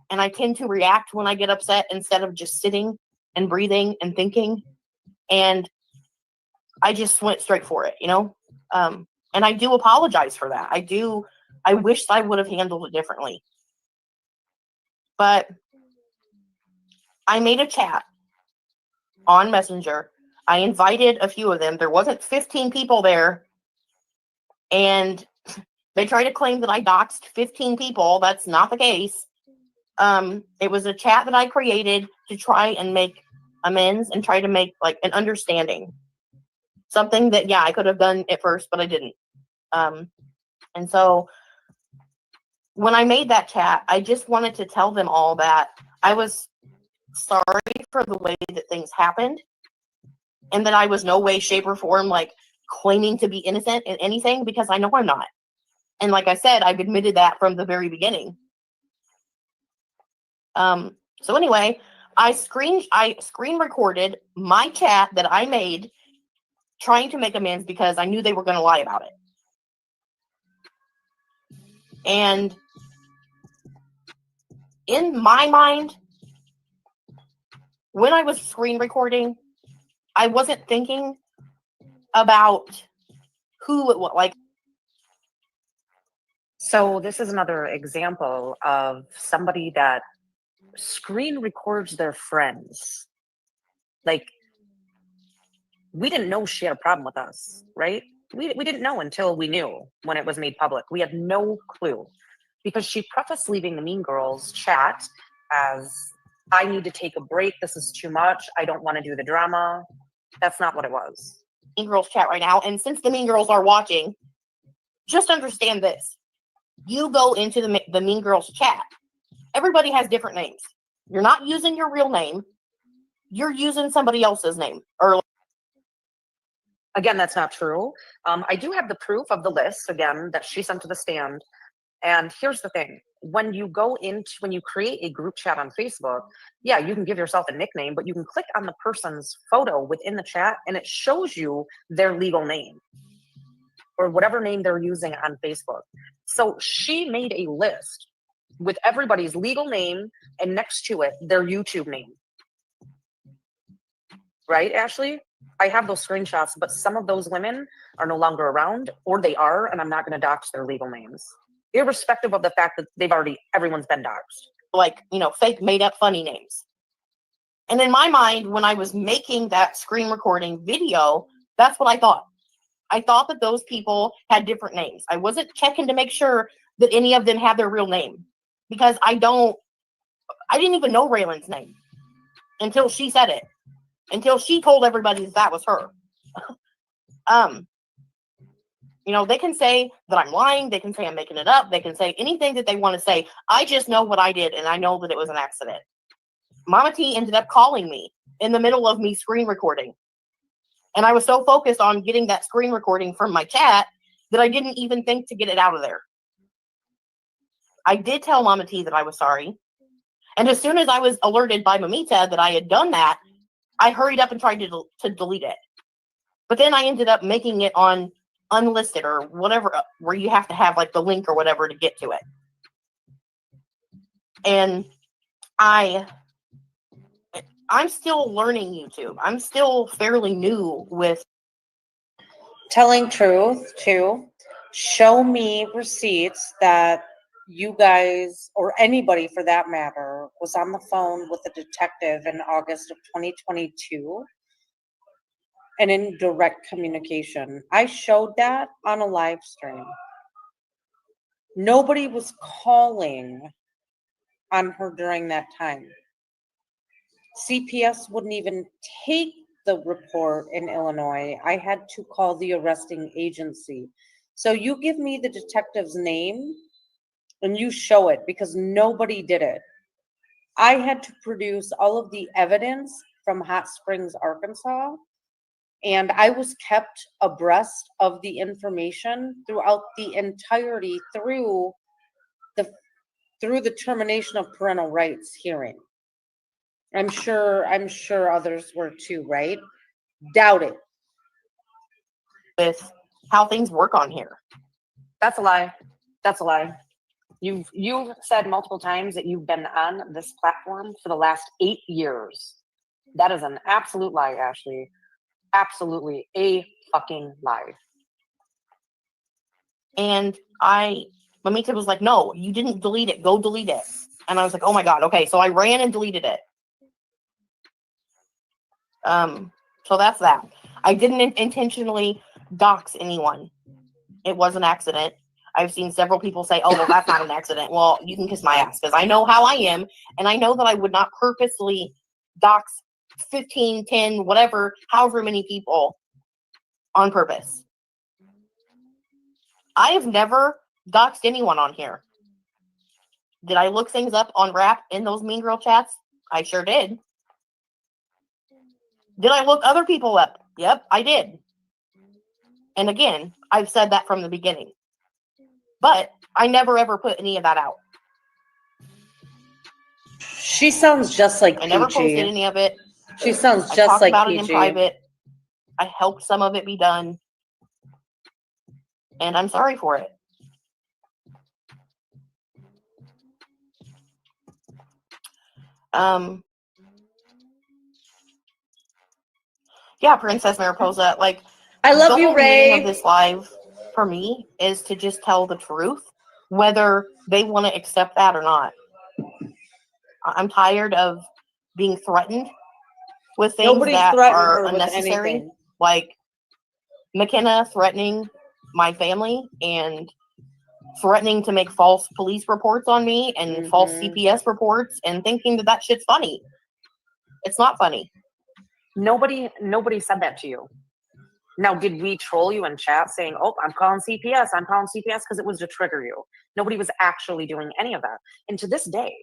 and I tend to react when I get upset instead of just sitting and breathing and thinking. And I just went straight for it, and I do apologize for that. I wish I would have handled it differently. But I made a chat on Messenger. I invited a few of them. There wasn't 15 people there. And they try to claim that I doxed 15 people. That's not the case. It was a chat that I created to try and make amends and try to make an understanding. Something that, yeah, I could have done at first, but I didn't. And so when I made that chat, I just wanted to tell them all that I was sorry for the way that things happened, and that I was no way, shape, or form like claiming to be innocent in anything, because I know I'm not. And like I said, I've admitted that from the very beginning. So anyway, I screen recorded my chat that I made trying to make amends because I knew they were going to lie about it. And in my mind, when I was screen recording, I wasn't thinking about who it was. Like, So this is another example of somebody that screen records their friends. Like, we didn't know she had a problem with us, right? We didn't know until we knew, when it was made public. We had no clue, because she prefaced leaving the Mean Girls chat as, I need to take a break. This is too much. I don't want to do the drama. That's not what it was. Mean Girls chat right now. And since the Mean Girls are watching, just understand this. You go into the Mean Girls chat. Everybody has different names. You're not using your real name. You're using somebody else's name. Or Again, that's not true. I do have the proof of the list, again, that she sent to the stand. And here's the thing. When you create a group chat on Facebook, yeah, you can give yourself a nickname, but you can click on the person's photo within the chat and it shows you their legal name or whatever name they're using on Facebook. So she made a list with everybody's legal name and next to it, their YouTube name. Right, Ashley? I have those screenshots, but some of those women are no longer around, or they are, and I'm not going to dox their legal names, irrespective of the fact that everyone's been doxed. Like, fake made up funny names. And in my mind, when I was making that screen recording video, that's what I thought. I thought that those people had different names. I wasn't checking to make sure that any of them had their real name, because I didn't even know Raylan's name until she said it. Until she told everybody that was her. They can say that I'm lying. They can say I'm making it up. They can say anything that they want to say. I just know what I did, and I know that it was an accident. Mama T ended up calling me in the middle of me screen recording. And I was so focused on getting that screen recording from my chat that I didn't even think to get it out of there. I did tell Mama T that I was sorry. And as soon as I was alerted by Mamita that I had done that, I hurried up and tried to delete it. But then I ended up making it on unlisted or whatever, where you have to have like the link or whatever to get to it. And I'm still learning YouTube. I'm still fairly new with telling truth too. Show me receipts that you guys, or anybody for that matter, was on the phone with a detective in August of 2022 and in direct communication. I showed that on a live stream. Nobody was calling on her during that time. CPS wouldn't even take the report in Illinois. I had to call the arresting agency. So you give me the detective's name and you show it, because nobody did it. I had to produce all of the evidence from Hot Springs, Arkansas, and I was kept abreast of the information throughout the entirety through the termination of parental rights hearing. I'm sure others were too, right? Doubt it. With how things work on here. That's a lie. That's a lie. You've said multiple times that you've been on this platform for the last 8 years. That is an absolute lie, Ashley. Absolutely a fucking lie. And Mamita was like, no, you didn't delete it. Go delete it. And I was like, oh my God. Okay. So I ran and deleted it. So that's that. I didn't intentionally dox anyone. It was an accident. I've seen several people say, oh, well, that's not an accident. Well, you can kiss my ass, because I know how I am. And I know that I would not purposely dox 15, 10, whatever, however many people on purpose. I have never doxed anyone on here. Did I look things up on Rap in those Mean Girl chats? I sure did. Did I look other people up? Yep, I did. And again, I've said that from the beginning. But I never ever put any of that out. She sounds just like I never posted PG. any of it. She sounds I just talked like about it PG. in private. I helped some of it be done. And I'm sorry for it. Yeah, Princess Mariposa, like, I the love you, whole meaning of Ray. this live for me is to just tell the truth, whether they want to accept that or not. I'm tired of being threatened with things Nobody's that threatened are her with unnecessary, anything. like McKenna threatening my family and threatening to make false police reports on me and false CPS reports and thinking that that shit's funny. It's not funny. Nobody said that to you. Now, did we troll you in chat saying, oh, I'm calling CPS, because it was to trigger you? Nobody was actually doing any of that. And to this day,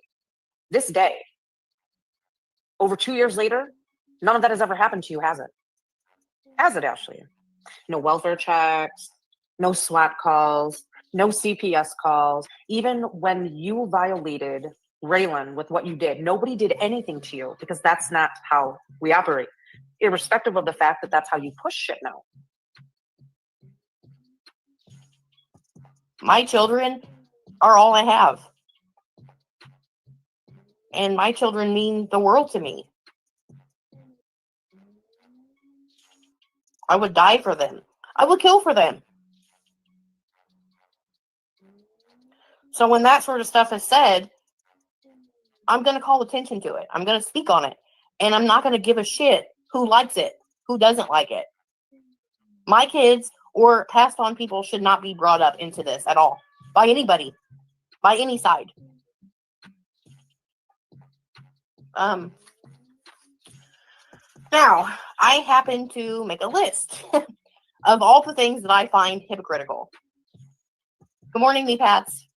over 2 years later, none of that has ever happened to you, has it? Has it, Ashley? No welfare checks, no SWAT calls, no CPS calls. Even when you violated Raylan with what you did, nobody did anything to you because that's not how we operate, irrespective of the fact that that's how you push shit now. My children are all I have. And my children mean the world to me. I would die for them. I would kill for them. So when that sort of stuff is said, I'm going to call attention to it. I'm going to speak on it. And I'm not going to give a shit who likes it, who doesn't like it. My kids or passed on people should not be brought up into this at all. By anybody. By any side. Now, I happen to make a list of all the things that I find hypocritical. Good morning, me Pats.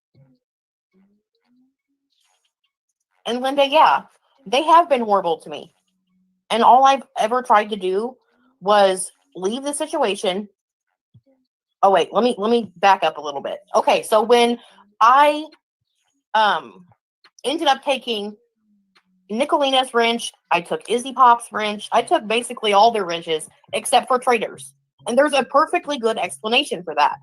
And Linda, yeah, they have been horrible to me. And all I've ever tried to do was leave the situation. Oh wait, let me back up a little bit. Okay, so when I ended up taking Nicolina's wrench, I took Izzy Pop's wrench, I took basically all their wrenches except for Trader's. And there's a perfectly good explanation for that.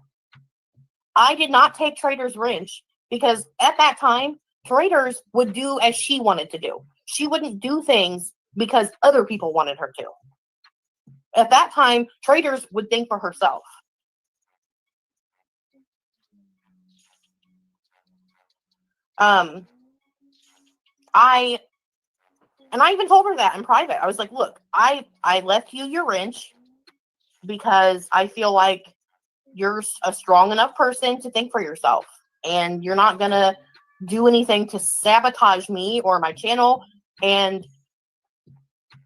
I did not take Trader's wrench because at that time, Trader's would do as she wanted to do. She wouldn't do things because other people wanted her to. At that time, Trader's would think for herself. I even told her that in private. I was like, look, I left you your wrench because I feel like you're a strong enough person to think for yourself. And you're not going to do anything to sabotage me or my channel. And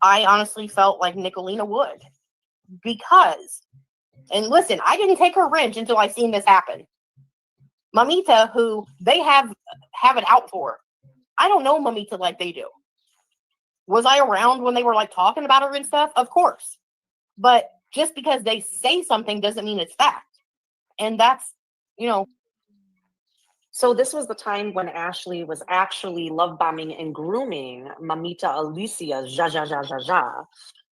I honestly felt like Nicolina would. Because, and listen, I didn't take her wrench until I seen this happen. Mamita, who they have it out for. I don't know Mamita like they do. Was I around when they were like talking about her and stuff? Of course. But just because they say something doesn't mean it's fact. And that's, So this was the time when Ashley was actually love bombing and grooming Mamita Alicia Ja.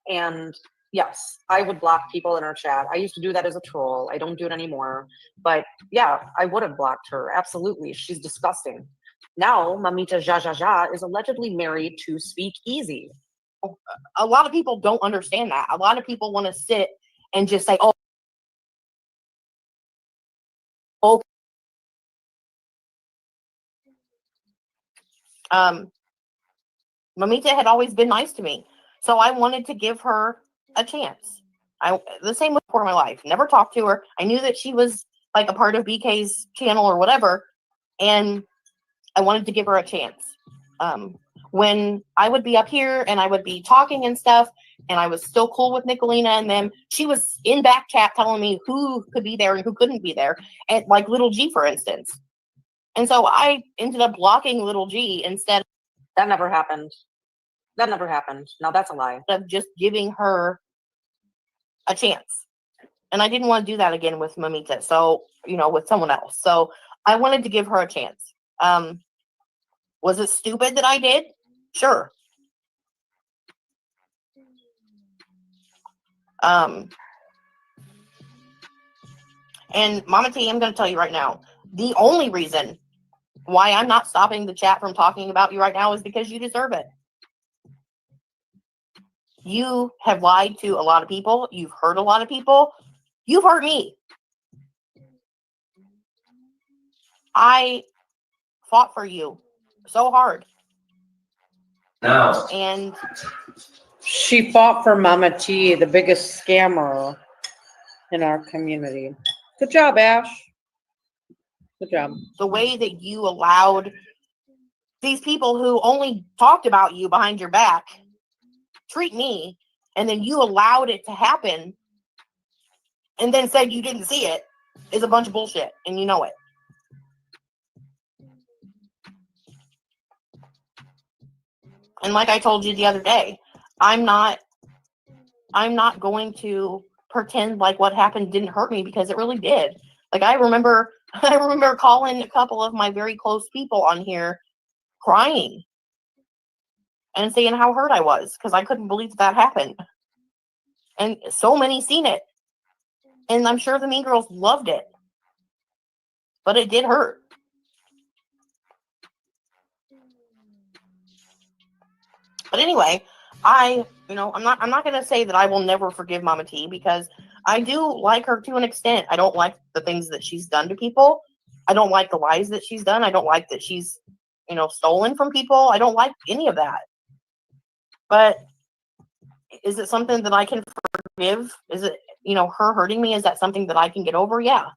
And yes, I would block people in our chat. I used to do that as a troll. I don't do it anymore. But yeah, I would have blocked her. Absolutely. She's disgusting. Now, Mamita Ja is allegedly married to Speak Easy. A lot of people don't understand that. A lot of people want to sit and just say, oh, Mamita had always been nice to me. So I wanted to give her a chance. The same with for my life. Never talked to her. I knew that she was like a part of BK's channel or whatever. And I wanted to give her a chance. When I would be up here and I would be talking and stuff, and I was still cool with Nicolina and them, she was in back chat telling me who could be there and who couldn't be there, and like Little G, for instance. And so I ended up blocking Little G instead That never happened. That never happened. No, that's a lie. of just giving her a chance. And I didn't want to do that again with Mamita, so, with someone else. So I wanted to give her a chance. Was it stupid that I did? Sure. And Mama T, I'm going to tell you right now, the only reason why I'm not stopping the chat from talking about you right now is because you deserve it. You have lied to a lot of people. You've hurt a lot of people. You've hurt me. I fought for you so hard. No. And She fought for Mama T, the biggest scammer in our community. Good job, Ash. Good job. the way that you allowed these people who only talked about you behind your back treat me, and then you allowed it to happen and then said you didn't see it, is a bunch of bullshit, and you know it. And like I told you the other day, I'm not going to pretend like what happened didn't hurt me, because it really did. Like I remember calling a couple of my very close people on here crying and saying how hurt I was because I couldn't believe that happened. And so many seen it. And I'm sure the Mean Girls loved it. But it did hurt. But anyway, I'm not going to say that I will never forgive Mama T, because I do like her to an extent. I don't like the things that she's done to people. I don't like the lies that she's done. I don't like that she's, stolen from people. I don't like any of that. But is it something that I can forgive? Is it, her hurting me? Is that something that I can get over? Yeah,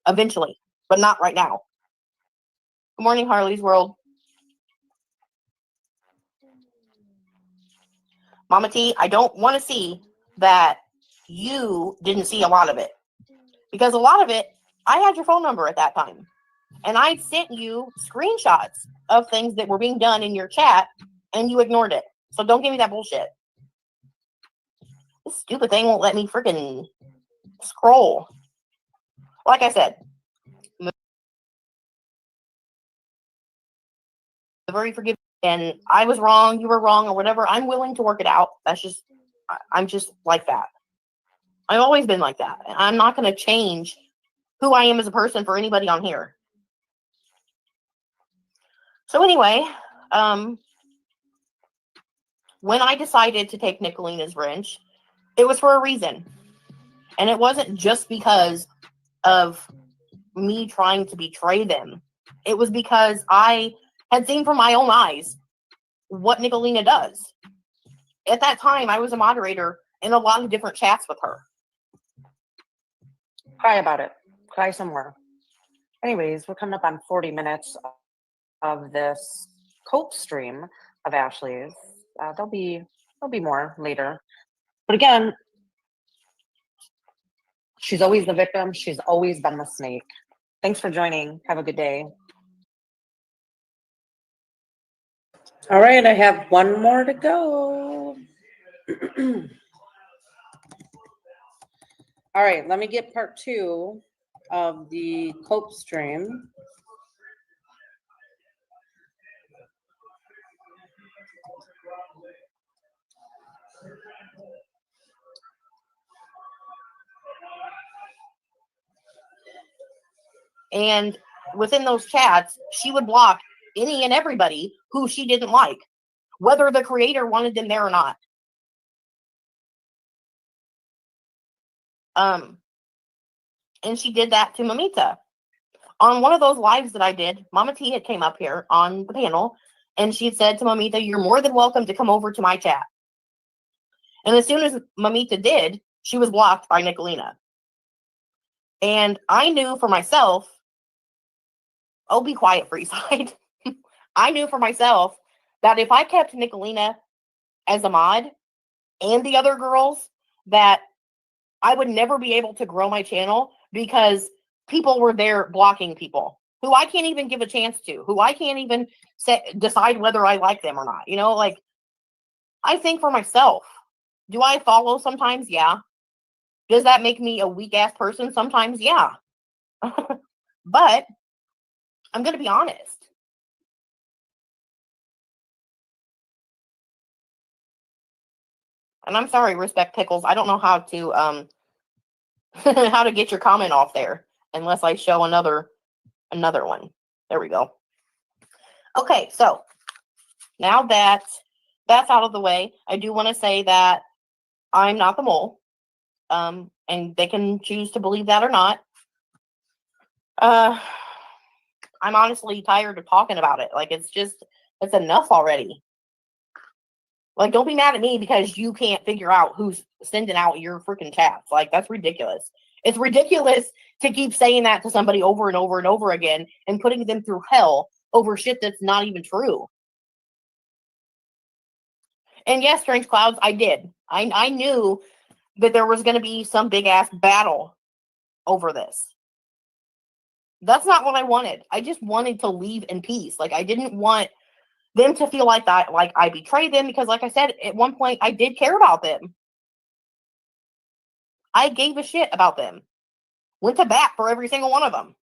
eventually, but not right now. Good morning, Harley's World. Mama T, I don't want to see that you didn't see a lot of it. Because a lot of it, I had your phone number at that time. And I sent you screenshots of things that were being done in your chat, and you ignored it. So don't give me that bullshit. This stupid thing won't let me freaking scroll. Like I said, very forgiving, and I was wrong, you were wrong, or whatever. I'm willing to work it out. I'm just like that. I've always been like that. I'm not going to change who I am as a person for anybody on here. So anyway, when I decided to take Nicolina's wrench, it was for a reason. And it wasn't just because of me trying to betray them. It was because I had seen from my own eyes what Nicolina does. At that time, I was a moderator in a lot of different chats with her. Cry about it. Cry some more. Anyways, we're coming up on 40 minutes of this cope stream of Ashley's. There'll be more later. But again, she's always the victim. She's always been the snake. Thanks for joining. Have a good day. All right, I have one more to go. All right, let me get part 2 of the cope stream. And within those chats, she would block any and everybody who she didn't like, whether the creator wanted them there or not. And she did that to Mamita. On one of those lives that I did, Mama T had came up here on the panel, and she said to Mamita, "You're more than welcome to come over to my chat." And as soon as Mamita did, she was blocked by Nicolina. And I knew for myself, oh, be quiet, Freeside. I knew for myself that if I kept Nicolina as a mod and the other girls, that I would never be able to grow my channel because people were there blocking people who I can't even give a chance to, who I can't even decide whether I like them or not. You know, like, I think for myself. Do I follow sometimes? Yeah. Does that make me a weak ass person sometimes? Yeah. But I'm going to be honest. And I'm sorry, Respect Pickles. I don't know how to how to get your comment off there unless I show another one. There we go. Okay, so now that that's out of the way, I do want to say that I'm not the mole. And they can choose to believe that or not. I'm honestly tired of talking about it. Like, it's enough already. Like, don't be mad at me because you can't figure out who's sending out your freaking chats. Like, that's ridiculous. It's ridiculous to keep saying that to somebody over and over and over again and putting them through hell over shit that's not even true. And yes, Strange Clouds, I did. I knew that there was going to be some big ass battle over this. That's not what I wanted. I just wanted to leave in peace. Like, I didn't want them to feel like that, like I betrayed them, because like I said, at one point I did care about them. I gave a shit about them. Went to bat for every single one of them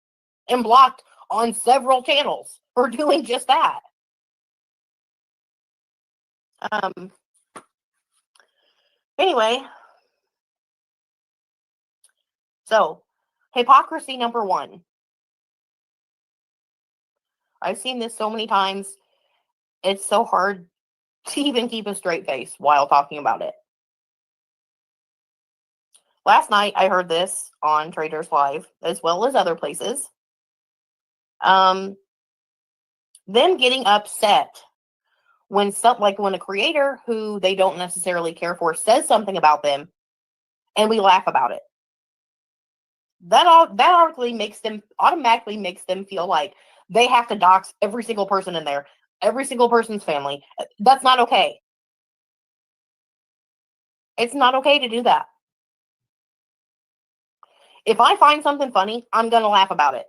and blocked on several channels for doing just that. Anyway, so hypocrisy number 1. I've seen this so many times. It's so hard to even keep a straight face while talking about it. Last night, I heard this on Traders Live, as well as other places. Them getting upset when when a creator who they don't necessarily care for says something about them, and we laugh about it. That automatically makes them feel like they have to dox every single person in there, every single person's family. That's not okay. It's not okay to do that. If I find something funny, I'm going to laugh about it.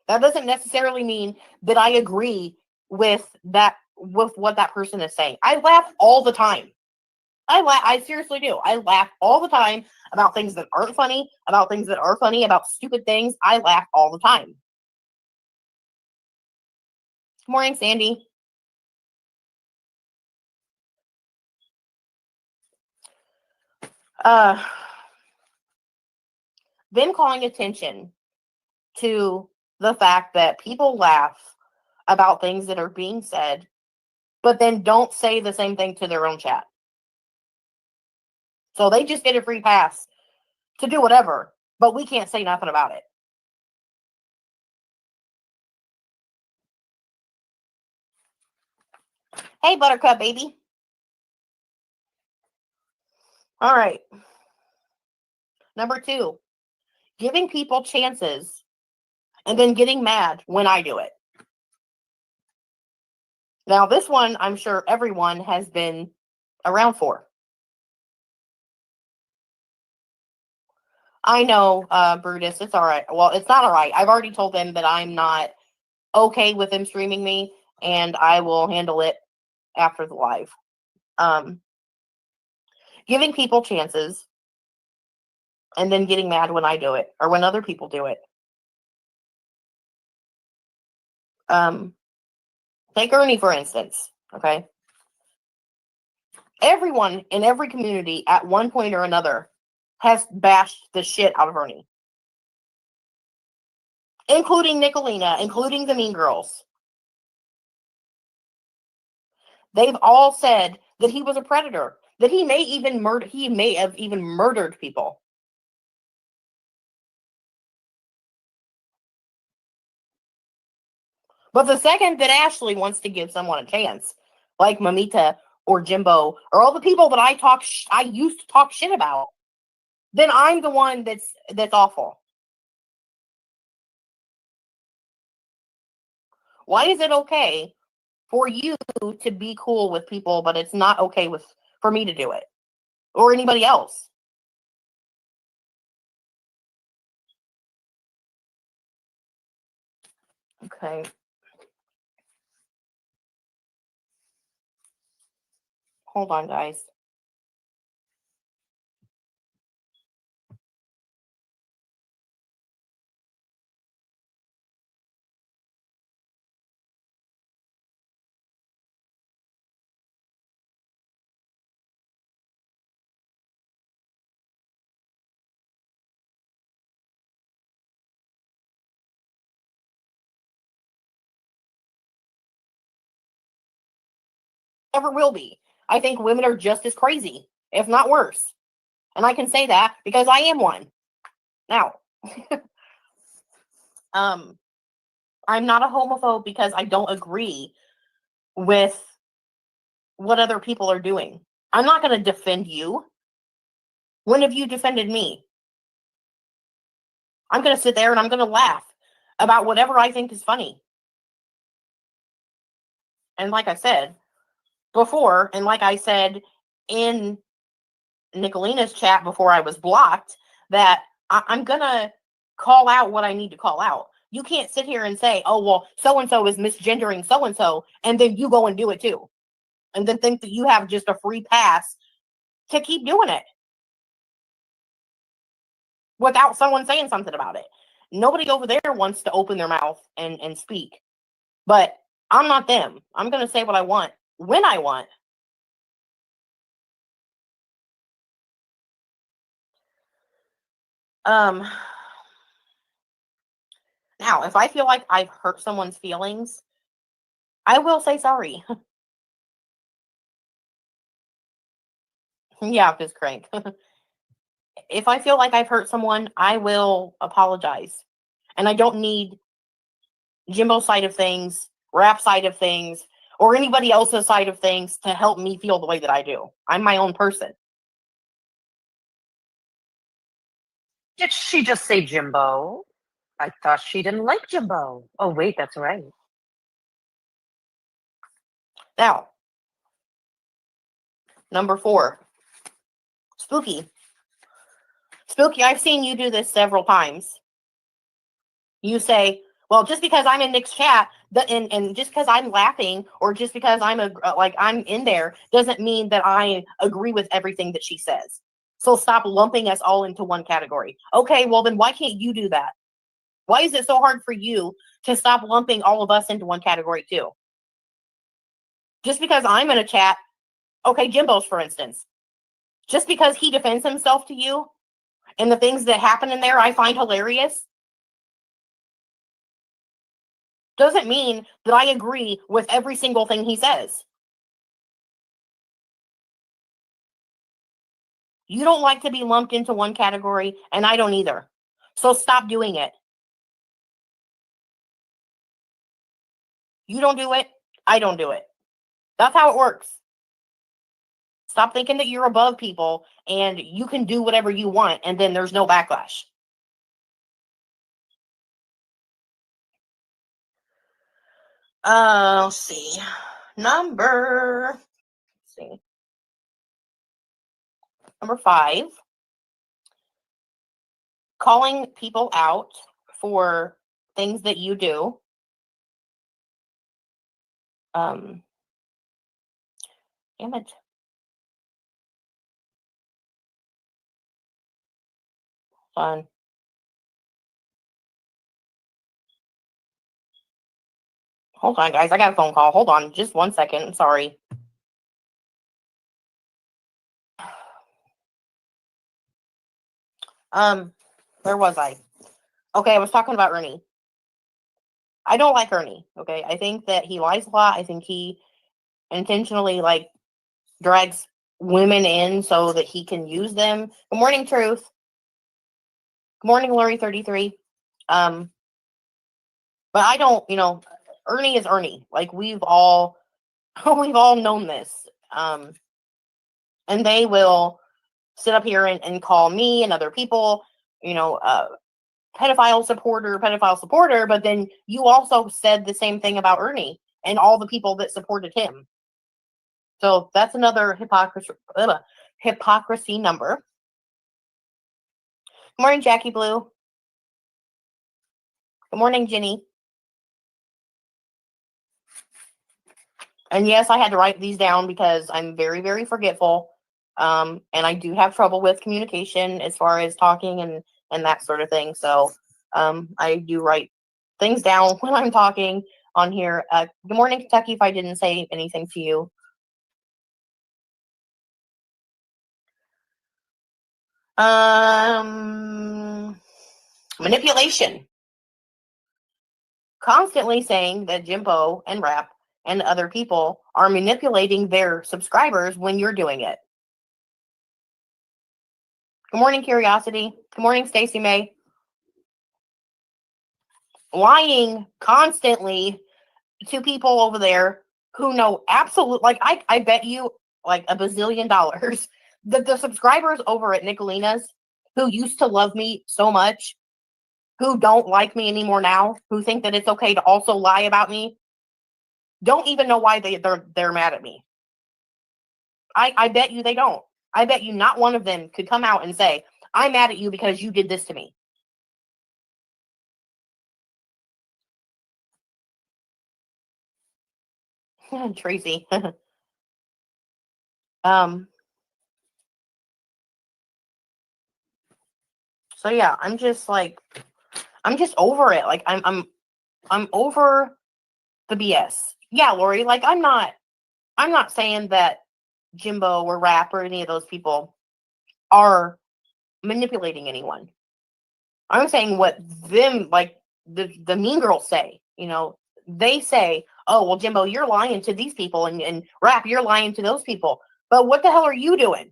That doesn't necessarily mean that I agree with what that person is saying. I laugh all the time. I seriously do. I laugh all the time about things that aren't funny, about things that are funny, about stupid things. I laugh all the time. Good morning, Sandy. Them calling attention to the fact that people laugh about things that are being said, but then don't say the same thing to their own chat. So they just get a free pass to do whatever, but we can't say nothing about it. Hey, Buttercup, baby. All right. Number 2, giving people chances and then getting mad when I do it. Now, this one, I'm sure everyone has been around for. I know, Brutus, it's all right. Well, it's not all right. I've already told them that I'm not okay with them streaming me, and I will handle it after the live. Giving people chances and then getting mad when I do it or when other people do it. Take Ernie, for instance, okay? Everyone in every community at one point or another has bashed the shit out of Ernie. Including Nicolina, including the Mean Girls. They've all said that he was a predator, that he may have even murdered people. But the second that Ashley wants to give someone a chance, like Mamita or Jimbo or all the people that I used to talk shit about, then I'm the one that's awful. Why is it okay for you to be cool with people, but it's not okay for me to do it or anybody else. Okay. Hold on, guys. Never will be. I think women are just as crazy, if not worse. And I can say that because I am one. Now, I'm not a homophobe because I don't agree with what other people are doing. I'm not going to defend you. When have you defended me? I'm going to sit there and I'm going to laugh about whatever I think is funny. And like I said before, and like I said in Nicolina's chat before I was blocked, that I'm going to call out what I need to call out. You can't sit here and say, oh, well, so-and-so is misgendering so-and-so, and then you go and do it too. And then think that you have just a free pass to keep doing it without someone saying something about it. Nobody over there wants to open their mouth and speak. But I'm not them. I'm going to say what I want when I want. Now, if I feel like I've hurt someone's feelings, I will say sorry. Yeah, just crank. If I feel like I've hurt someone, I will apologize. And I don't need Jimbo's side of things, Rap's side of things, or anybody else's side of things to help me feel the way that I do. I'm my own person. Did she just say Jimbo? I thought she didn't like Jimbo. Oh, wait, that's right. Now, number 4, Spooky. Spooky, I've seen you do this several times. You say, well, just because I'm in Nick's chat, and just because I'm laughing, or just because I'm in there, doesn't mean that I agree with everything that she says. So stop lumping us all into one category. Okay, well then why can't you do that? Why is it so hard for you to stop lumping all of us into one category too? Just because I'm in a chat, okay, Jimbo's for instance, just because he defends himself to you and the things that happen in there I find hilarious, doesn't mean that I agree with every single thing he says. You don't like to be lumped into one category, and I don't either. So stop doing it. You don't do it, I don't do it. That's how it works. Stop thinking that you're above people and you can do whatever you want, and then there's no backlash. Let's see. Number 5, calling people out for things that you do. Damn it. Fun. Hold on, guys. I got a phone call. Hold on. Just 1 second. Sorry. Where was I? Okay, I was talking about Ernie. I don't like Ernie. Okay, I think that he lies a lot. I think he intentionally drags women in so that he can use them. Good morning, Truth. Good morning, Lori 33. But I don't. Ernie is Ernie. We've all known this. And they will sit up here and call me and other people, pedophile supporter, but then you also said the same thing about Ernie. and all the people that supported him. So that's another hypocrisy number. Good morning, Jackie Blue. Good morning, Jenny. And yes, I had to write these down because I'm very, very forgetful. And I do have trouble with communication as far as talking and that sort of thing. So I do write things down when I'm talking on here. Good morning, Kentucky, if I didn't say anything to you. Manipulation. Constantly saying that Jimbo and Rap and other people are manipulating their subscribers when you're doing it. Good morning, Curiosity. Good morning, Stacey May. Lying constantly to people over there who know absolute, like I bet you like $1 bazillion that the subscribers over at Nicolina's who used to love me so much, who don't like me anymore now, who think that it's okay to also lie about me, don't even know why they're mad at me. I bet you they don't. I bet you not one of them could come out and say, I'm mad at you because you did this to me. Tracy. So yeah, I'm just over it. Like I'm over the BS. Yeah, Lori, like I'm not saying that Jimbo or Rap or any of those people are manipulating anyone. I'm saying what them, like the mean girls say, you know, they say, oh, well, Jimbo, you're lying to these people, and Rap, you're lying to those people. But what the hell are you doing?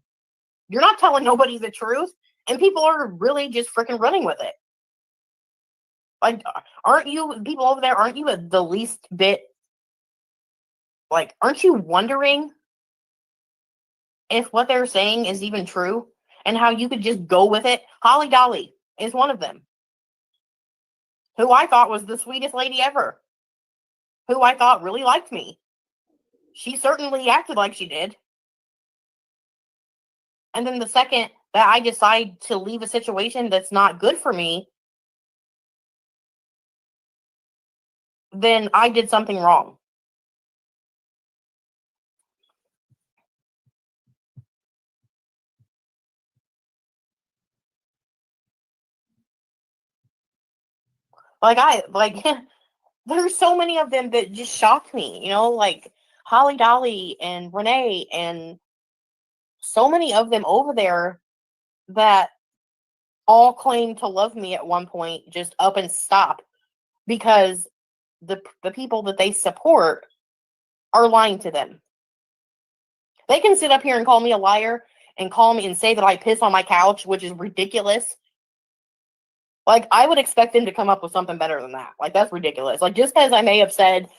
You're not telling nobody the truth, and people are really just freaking running with it. Like, aren't you, people over there, aren't you the least bit, like, aren't you wondering if what they're saying is even true and how you could just go with it? Holly Dolly is one of them, who I thought was the sweetest lady ever, who I thought really liked me. She certainly acted like she did. And then the second that I decide to leave a situation that's not good for me, then I did something wrong. There's so many of them that just shocked me, you know, like Holly Dolly and Renee and so many of them over there that all claim to love me at one point, just up and stop because the people that they support are lying to them. They can sit up here and call me a liar and call me and say that I piss on my couch, which is ridiculous. Like, I would expect them to come up with something better than that. Like, that's ridiculous. Like, just because I may have said,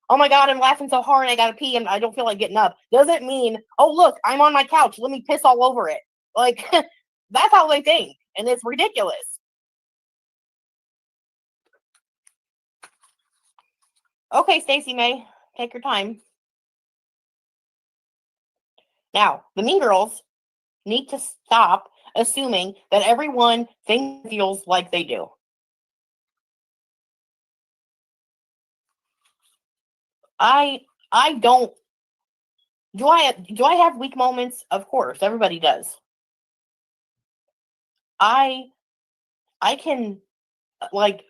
oh my God, I'm laughing so hard, I gotta pee and I don't feel like getting up, doesn't mean, oh, look, I'm on my couch, let me piss all over it. Like, that's how they think. And it's ridiculous. Okay, Stacey May, take your time. Now, the mean girls need to stop assuming that everyone thinks feels like they do. I don't. Do I have weak moments? Of course, everybody does. I can like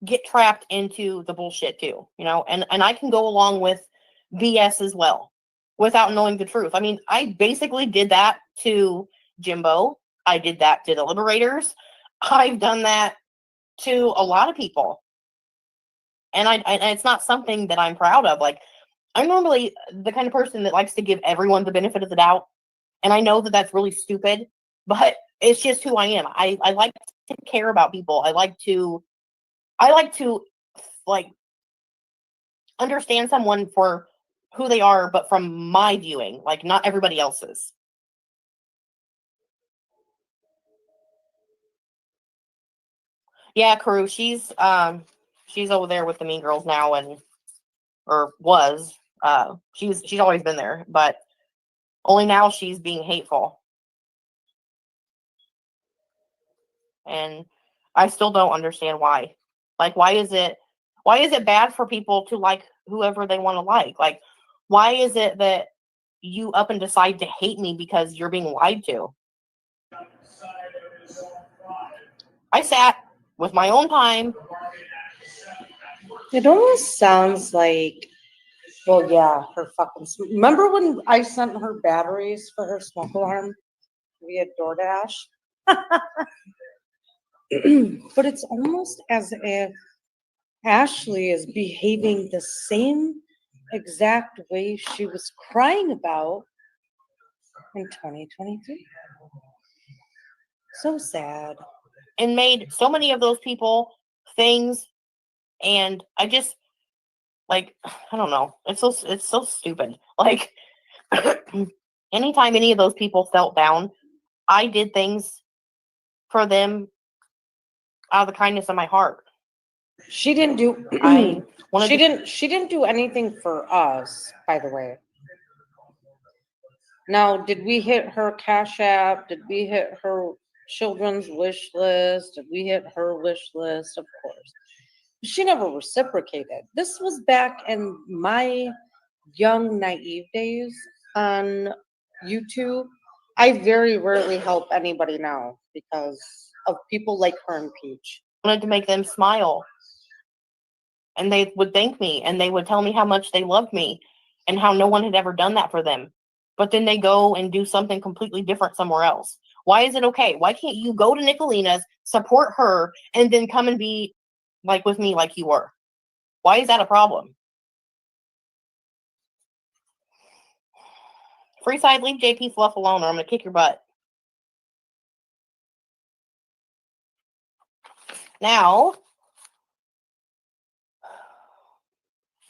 get trapped into the bullshit too, you know, and I can go along with BS as well without knowing the truth. I mean, I basically did that to Jimbo. I did that to the Liberators. I've done that to a lot of people. And it's not something that I'm proud of. Like, I'm normally the kind of person that likes to give everyone the benefit of the doubt. And I know that that's really stupid, but it's just who I am. I like to care about people. I like to like understand someone for who they are, but from my viewing, like not everybody else's. Yeah, Carew, she's over there with the mean girls now, and or was. She's always been there, but only now she's being hateful. And I still don't understand why. Like, why is it bad for people to like whoever they want to like? Like, why is it that you up and decide to hate me because you're being lied to? I sat with my own time. It almost sounds like, well, yeah, her fucking. Remember when I sent her batteries for her smoke alarm via DoorDash? But it's almost as if Ashley is behaving the same exact way she was crying about in 2023. So sad. And made so many of those people things, and I just, like, I don't know. It's so stupid. Like, anytime any of those people felt down, I did things for them out of the kindness of my heart. She didn't do I wanted she didn't do anything for us, by the way. Now, did we hit her Cash App? Did we hit her children's wish list? Did we hit her wish list? Of course. She never reciprocated. This was back in my young, naive days on YouTube. I very rarely help anybody now because of people like her and Peach. wanted to make them smile. And they would thank me, and they would tell me how much they loved me and how no one had ever done that for them. But then they go and do something completely different somewhere else. Why is it okay? Why can't you go to Nicolina's, support her, and then come and be like with me like you were? Why is that a problem? Freeside, leave JP Fluff alone or I'm going to kick your butt. Now,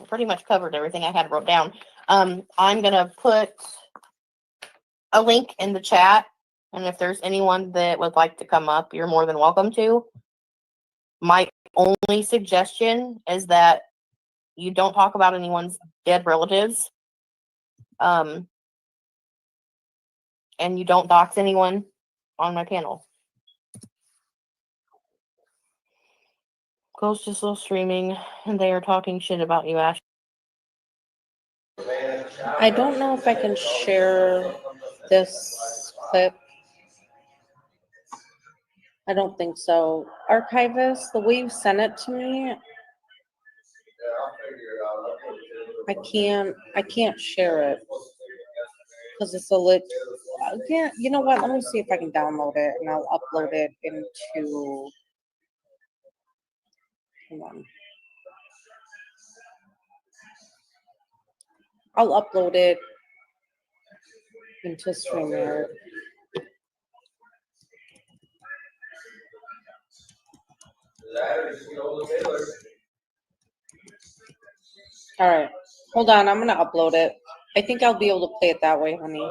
I pretty much covered everything I had wrote down. I'm going to put a link in the chat, and if there's anyone that would like to come up, you're more than welcome to. My only suggestion is that you don't talk about anyone's dead relatives, and you don't dox anyone on my panel. Ghost is still streaming, and they are talking shit about you, Ash. I don't know if I can share this clip. I don't think so. Archivist, the way you sent it to me, I can't share it because it's a lit. Yeah, you know what? Let me see if I can download it and I'll upload it into. Hold on. I'll upload it into StreamYard. All right. Hold on. I'm going to upload it. I think I'll be able to play it that way, honey.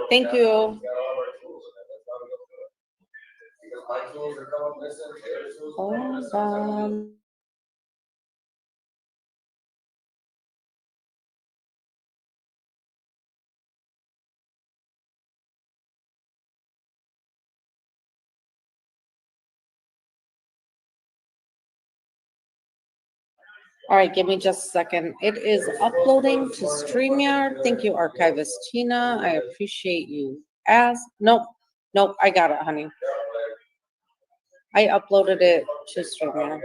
Thank you. Hold on. All right, give me just a second. It is uploading to StreamYard. Thank you, Archivist Tina. I appreciate you. Nope, I got it, honey. I uploaded it to StreamYard.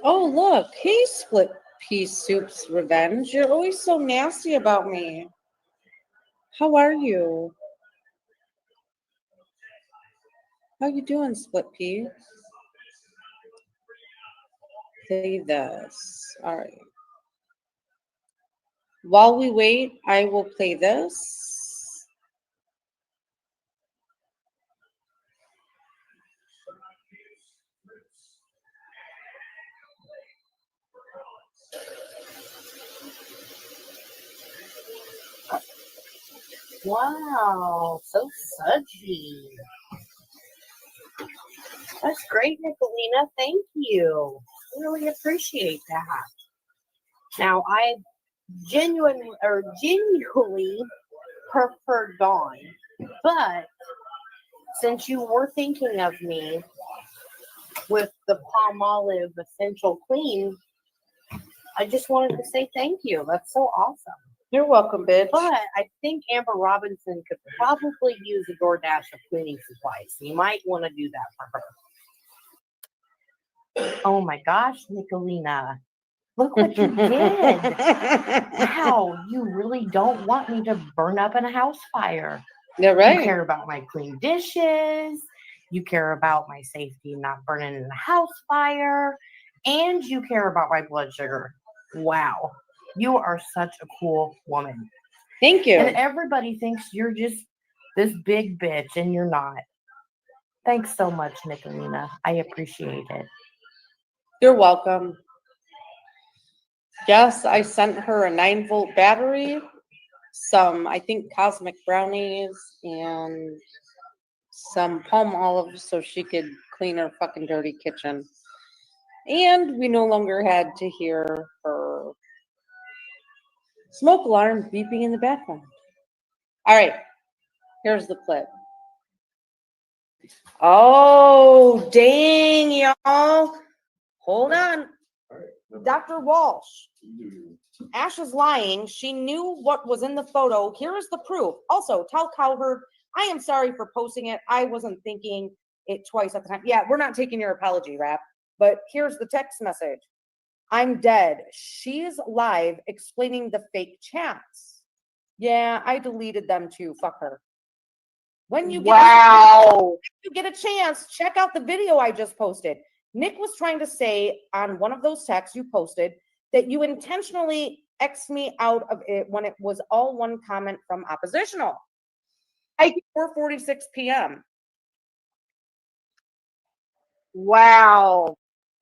Oh, look. Hey, Split Pea Soup's Revenge. You're always so nasty about me. How are you? How you doing, Split Pea? Say this. All right. While we wait, I will play this. Wow, so sudsy. That's great, Nicolina. Thank you. Really appreciate that. Now, I genuinely prefer Dawn, but since you were thinking of me with the Palmolive Essential Clean, I just wanted to say thank you. That's so awesome. You're welcome, bitch. But I think Amber Robinson could probably use a DoorDash of cleaning supplies. You might want to do that for her. Oh my gosh, Nicolina. Look what you did. Wow, you really don't want me to burn up in a house fire. You're You right. care about my clean dishes. You care about my safety not burning in a house fire. And you care about my blood sugar. Wow. You are such a cool woman. Thank you. And everybody thinks you're just this big bitch, and you're not. Thanks so much, Nicolina. I appreciate it. You're welcome. Yes, I sent her a 9-volt battery, some, I think, cosmic brownies, and some palm olives so she could clean her fucking dirty kitchen. And we no longer had to hear her smoke alarm beeping in the background. All right, here's the clip. Oh, dang, y'all. Hold on. Dr. Walsh. Ash is lying. She knew what was in the photo. Here is the proof. Also, tell Cowherd, I am sorry for posting it. I wasn't thinking it twice at the time. Yeah, we're not taking your apology, Rap. But here's the text message. I'm dead. She's live explaining the fake chats. Yeah, I deleted them too. Fuck her. When you get a chance, check out the video I just posted. Nick was trying to say on one of those texts you posted that you intentionally X'd me out of it when it was all one comment from oppositional. 4:46 p.m. Wow.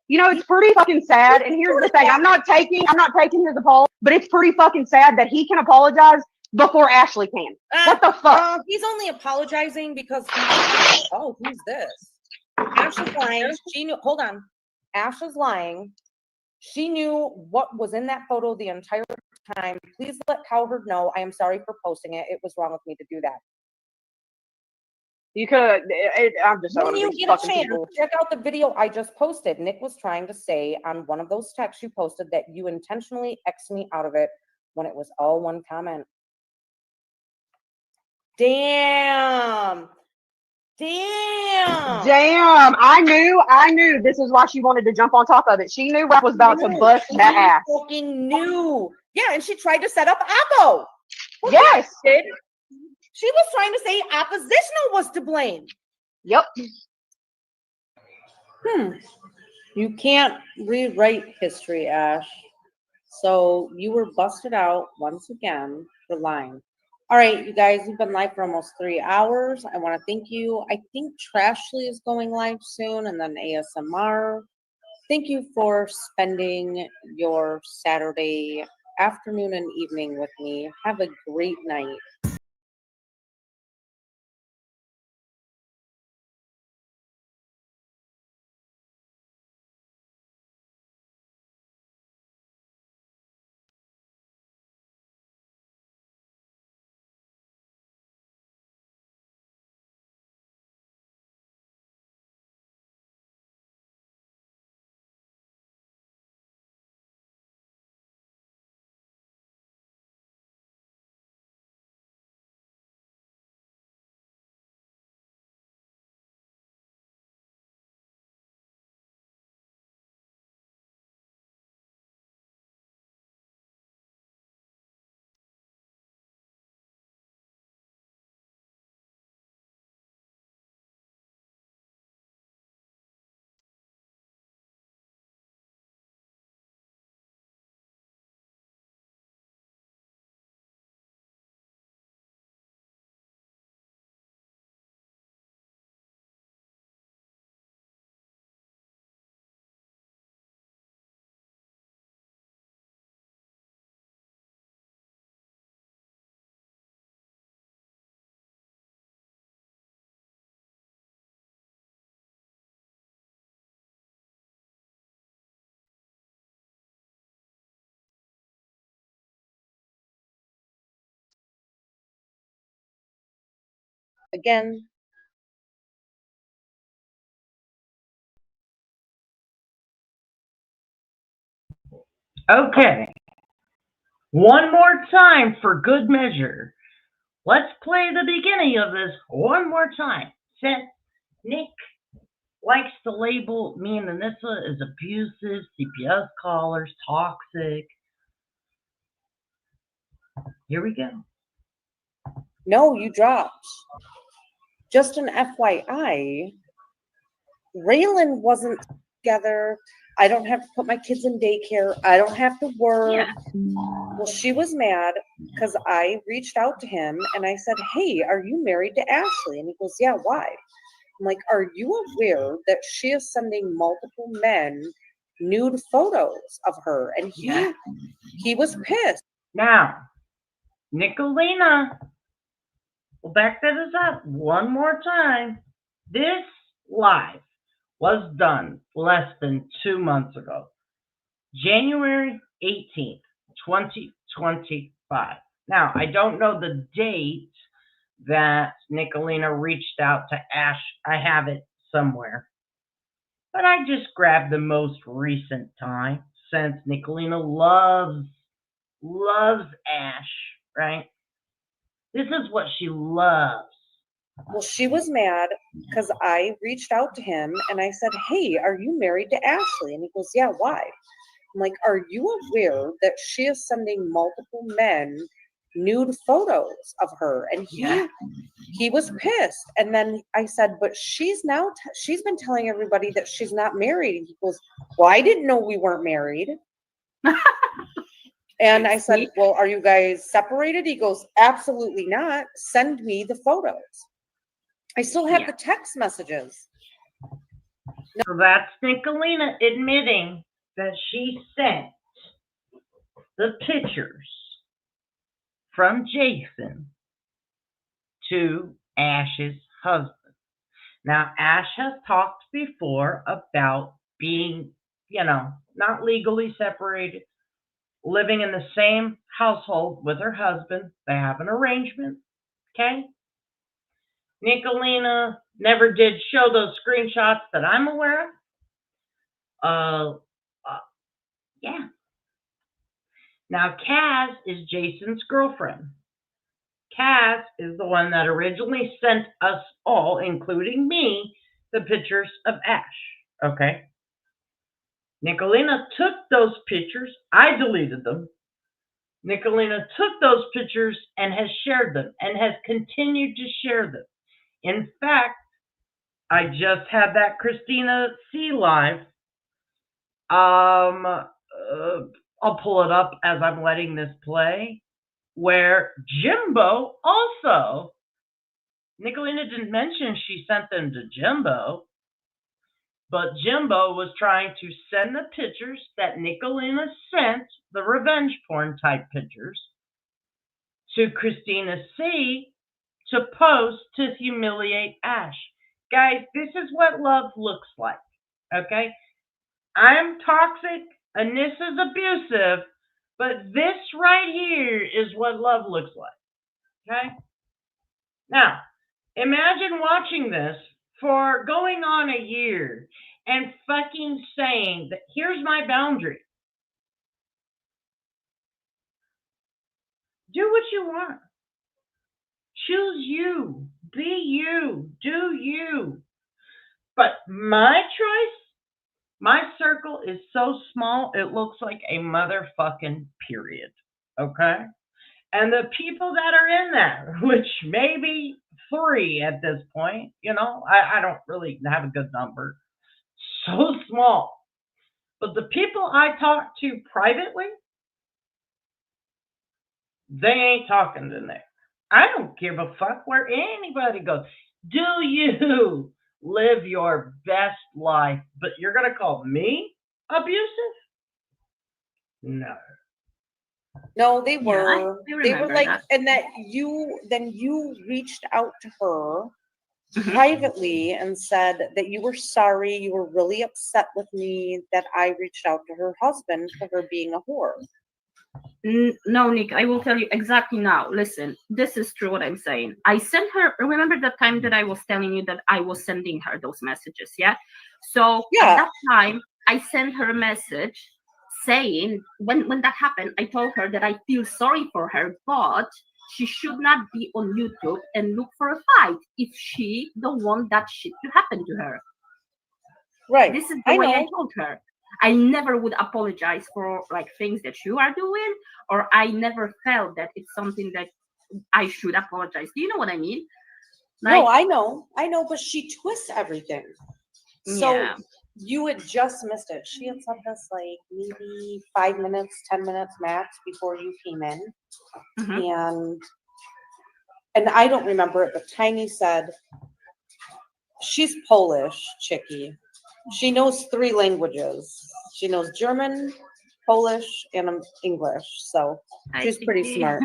You know, it's pretty fucking sad. And here's the thing. I'm not taking his apology, but it's pretty fucking sad that he can apologize before Ashley can. What the fuck? He's only apologizing because who's this? Ash is lying. She knew. Hold on. Ash is lying. She knew what was in that photo the entire time. Please let Cowherd know. I am sorry for posting it. It was wrong of me to do that. You could. I'm just. When you get a chance, check out the video I just posted. Nick was trying to say on one of those texts you posted that you intentionally X'd me out of it when it was all one comment. Damn. I knew this is why she wanted to jump on top of it. She knew Rap was about to bust that ass. Fucking knew. Yeah, and she tried to set up Oppo. Yes. She was trying to say oppositional was to blame. Yep. You can't rewrite history, Ash. So you were busted out once again for lying. All right, you guys, you've been live for almost 3 hours. I want to thank you. I think Trashly is going live soon, and then ASMR. Thank you for spending your Saturday afternoon and evening with me. Have a great night. Again, Okay. One more time for good measure. Let's play the beginning of this one more time. Since Nick likes to label me and Anissa as abusive, CPS callers, toxic. Here we go. no, you dropped. Just an FYI, Raylan wasn't together. I don't have to put my kids in daycare. I don't have to work. Yeah. Well, she was mad because I reached out to him and I said, hey, are you married to Ashley? And he goes, yeah, why? I'm like, are you aware that she is sending multiple men nude photos of her? And he was pissed. Now, Nicolina, we'll back that up one more time. This live was done less than 2 months ago, January 18th, 2025. Now, I don't know the date that Nicolina reached out to Ash. I have it somewhere. But I just grabbed the most recent time since Nicolina loves Ash, right? This is what she loves. Well, she was mad because I reached out to him and I said, hey, are you married to Ashley? And he goes, yeah, why? I'm like, are you aware that she is sending multiple men nude photos of her? And he was pissed. And then I said, but she's been telling everybody that she's not married. And he goes, well, I didn't know we weren't married. And I said, well, are you guys separated? He goes, absolutely not. Send me the photos. I still have the text messages. So that's Nicolina admitting that she sent the pictures from Jason to Ash's husband. Now, Ash has talked before about being, not legally separated, living in the same household with her husband. They have an arrangement, okay? Nicolina never did show those screenshots that I'm aware of. Yeah. Now, Kaz is Jason's girlfriend. Kaz is the one that originally sent us all, including me, the pictures of Ash. Okay? Nicolina took those pictures. I deleted them. Nicolina took those pictures and has shared them and has continued to share them. In fact, I just had that Christina C live. I'll pull it up as I'm letting this play, where Jimbo also, Nicolina didn't mention she sent them to Jimbo, but Jimbo was trying to send the pictures that Nicolina sent, the revenge porn type pictures, to Christina C to post to humiliate Ash. Guys, this is what love looks like, okay? I'm toxic, Anissa's abusive, but this right here is what love looks like, okay? Now, imagine watching this for going on a year and fucking saying that here's my boundary. Do what you want. Choose you. Be you. Do you. But my choice, my circle is so small, it looks like a motherfucking period. Okay? And the people that are in that, which may be 3 at this point, I don't really have a good number. So small. But the people I talk to privately, they ain't talking to me. I don't give a fuck where anybody goes. Do you live your best life, but you're going to call me abusive? No. No, they were. I They were remember like, that. and that you reached out to her privately and said that you were sorry, you were really upset with me that I reached out to her husband for her being a whore. No, Nick, I will tell you exactly now. Listen, this is true what I'm saying. I sent her, remember the time that I was telling you that I was sending her those messages, yeah? So at Yeah. that time, I sent her a message saying, when that happened, I told her that I feel sorry for her, but she should not be on YouTube and look for a fight if she don't want that shit to happen to her. Right. This is the I way I know. told her. I never would apologize for like things that you are doing, or I never felt that it's something that I should apologize. Do you know what I mean? No, Like, I know, but she twists everything. So yeah. you had just missed it. She had sent us like maybe 5 minutes, 10 minutes max before you came in. Mhm. And I don't remember it, but Tiny said she's Polish, Chicky. She knows 3 languages. She knows German, Polish, and English. So I she's pretty think smart.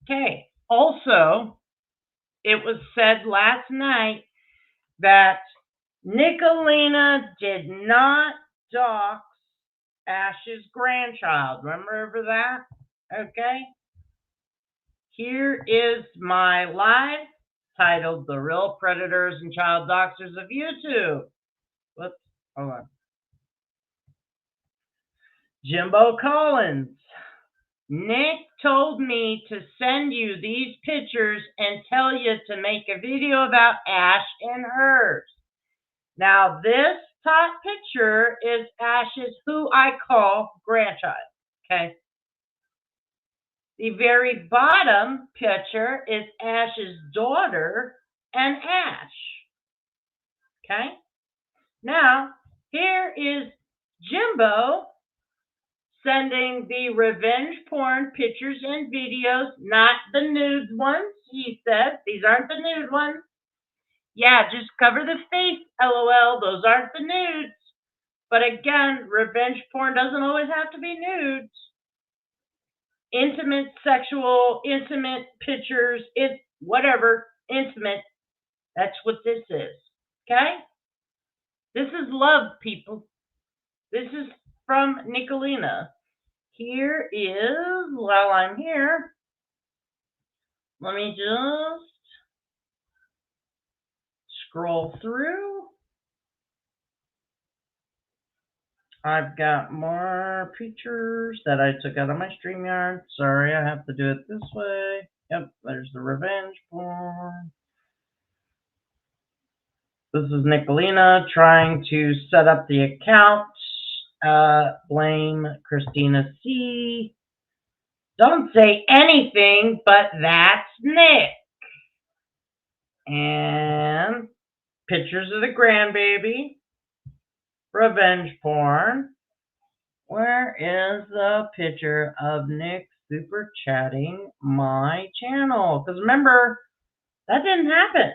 Okay. Also, it was said last night that Nicolina did not dox Ash's grandchild. Remember that? Okay. Here is my live titled The Real Predators and Child Doxers of YouTube. Whoops. Hold on. Jimbo Collins. Nick told me to send you these pictures and tell you to make a video about Ash and hers. Now, this top picture is Ash's, who I call grandchild. Okay. The very bottom picture is Ash's daughter and Ash. Okay. Now, here is Jimbo sending the revenge porn pictures and videos, not the nude ones, he said. These aren't the nude ones. Yeah, just cover the face, LOL. Those aren't the nudes. But again, revenge porn doesn't always have to be nudes. Intimate, sexual, intimate pictures, whatever, intimate. That's what this is. Okay? This is love, people. This is from Nicolina. Here is, while I'm here, let me just scroll through. I've got more pictures that I took out of my StreamYard. Sorry, I have to do it this way. Yep, there's the revenge porn. This is Nicolina trying to set up the account. Blame Christina C. Don't say anything, but that's Nick. And pictures of the grandbaby. Revenge porn. Where is the picture of Nick super chatting my channel? Because remember, that didn't happen.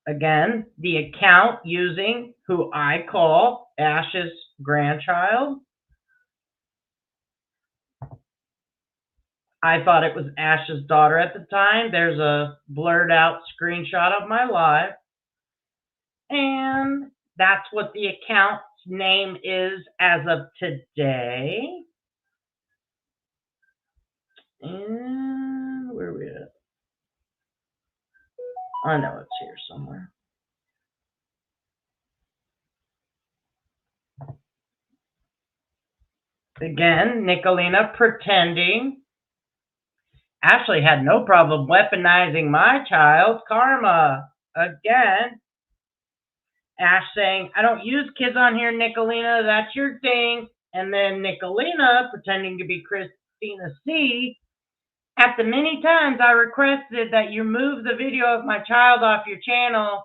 Again, the account using who I call Ash's grandchild. I thought it was Ash's daughter at the time. There's a blurred out screenshot of my live. And that's what the account's name is as of today. And where are we at? I know it's here somewhere. Again, Nicolina pretending. Ashley had no problem weaponizing my child's karma. Again, Ash saying, I don't use kids on here, Nicolina. That's your thing. And then Nicolina pretending to be Christina C. At the many times I requested that you move the video of my child off your channel,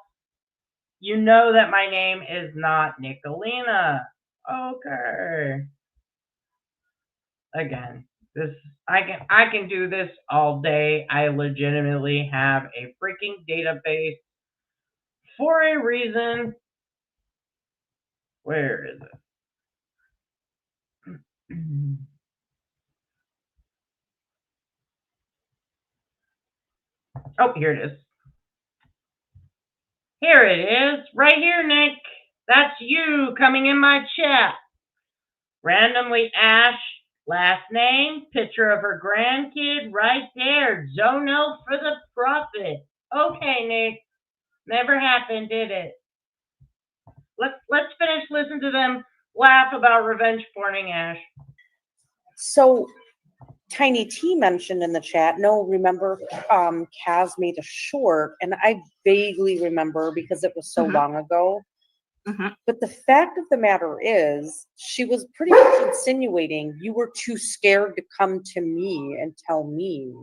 you know that my name is not Nicolina. Okay. Again, this I can do this all day. I legitimately have a freaking database for a reason. Where is it? Oh, here it is. Here it is. Right here, Nick. That's you coming in my chat. Randomly Ash, last name, picture of her grandkid right there. Zono for the profit. Okay, Nick. Never happened, did it? Let's finish listening to them laugh about revenge porning Ash. So Tiny T mentioned in the chat, no, remember Kaz made a short, and I vaguely remember because it was so Mhm. long ago. Mhm. But the fact of the matter is, she was pretty much insinuating you were too scared to come to me and tell me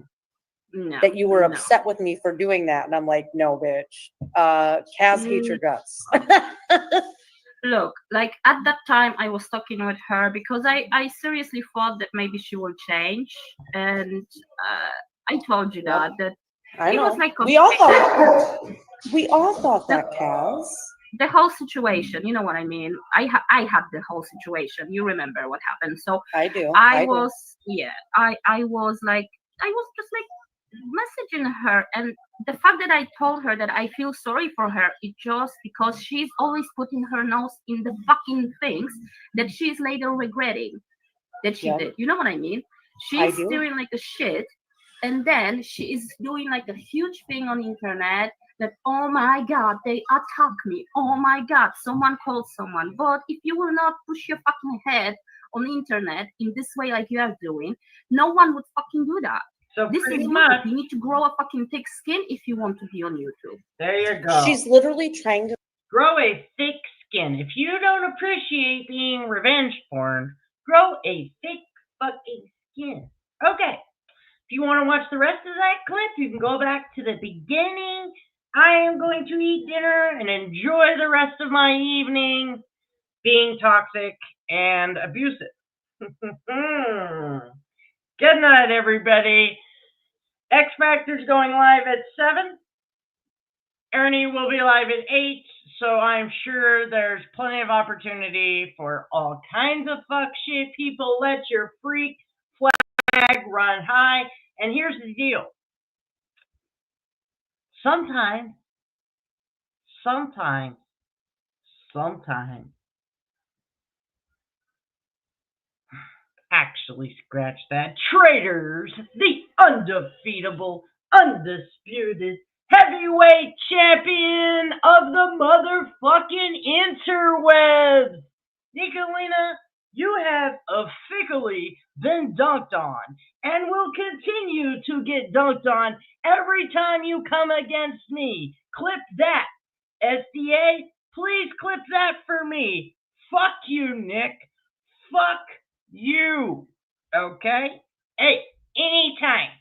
No, that you were no. upset with me for doing that. And I'm like, no, bitch. Kaz hates your guts. Look, like at that time I was talking with her because I seriously thought that maybe she will change, and I told you Yep. that I it know. was like We all thought that, Kaz. the whole situation, you know what I mean. I had the whole situation, you remember what happened. So I do. I do. was I was like, I was just like messaging her, and the fact that I told her that I feel sorry for her is just because she's always putting her nose in the fucking things that she's later regretting that she Yep. did. You know what I mean? I She's do. doing like a shit, and then she is doing like a huge thing on the internet that, oh my god, they attack me. Oh my god, someone called someone. But if you will not push your fucking head on the internet in this way like you are doing, no one would fucking do that. So This is pretty YouTube. much, You need to grow a fucking thick skin if you want to be on YouTube. there you go. She's literally trying to Grow a thick skin. If you don't appreciate being revenge porn, grow a thick fucking skin. Okay. If you want to watch the rest of that clip, you can go back to the beginning. I am going to eat dinner and enjoy the rest of my evening being toxic and abusive. Good night, everybody. X Factor's going live at 7. Ernie will be live at 8, so I'm sure there's plenty of opportunity for all kinds of fuck shit. People, let your freak flag run high. And here's the deal. Sometimes, actually scratch that. Traitors, the undefeatable, undisputed heavyweight champion of the motherfucking interwebs. Nicolina, you have officially been dunked on and will continue to get dunked on every time you come against me. Clip that. SDA, please clip that for me. Fuck you, Nick. Fuck you. Okay? Hey, anytime,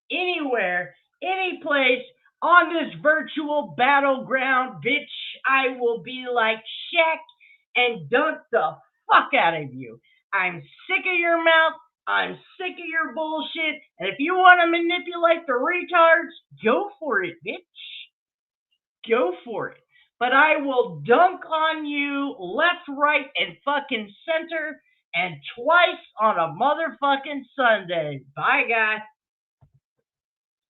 anywhere, any place on this virtual battleground, bitch, I will be like Shaq and dunk the fuck out of you. I'm sick of your mouth. I'm sick of your bullshit. And if you want to manipulate the retards, go for it, bitch. Go for it. But I will dunk on you left, right, and fucking center, and twice on a motherfucking Sunday. Bye, guys.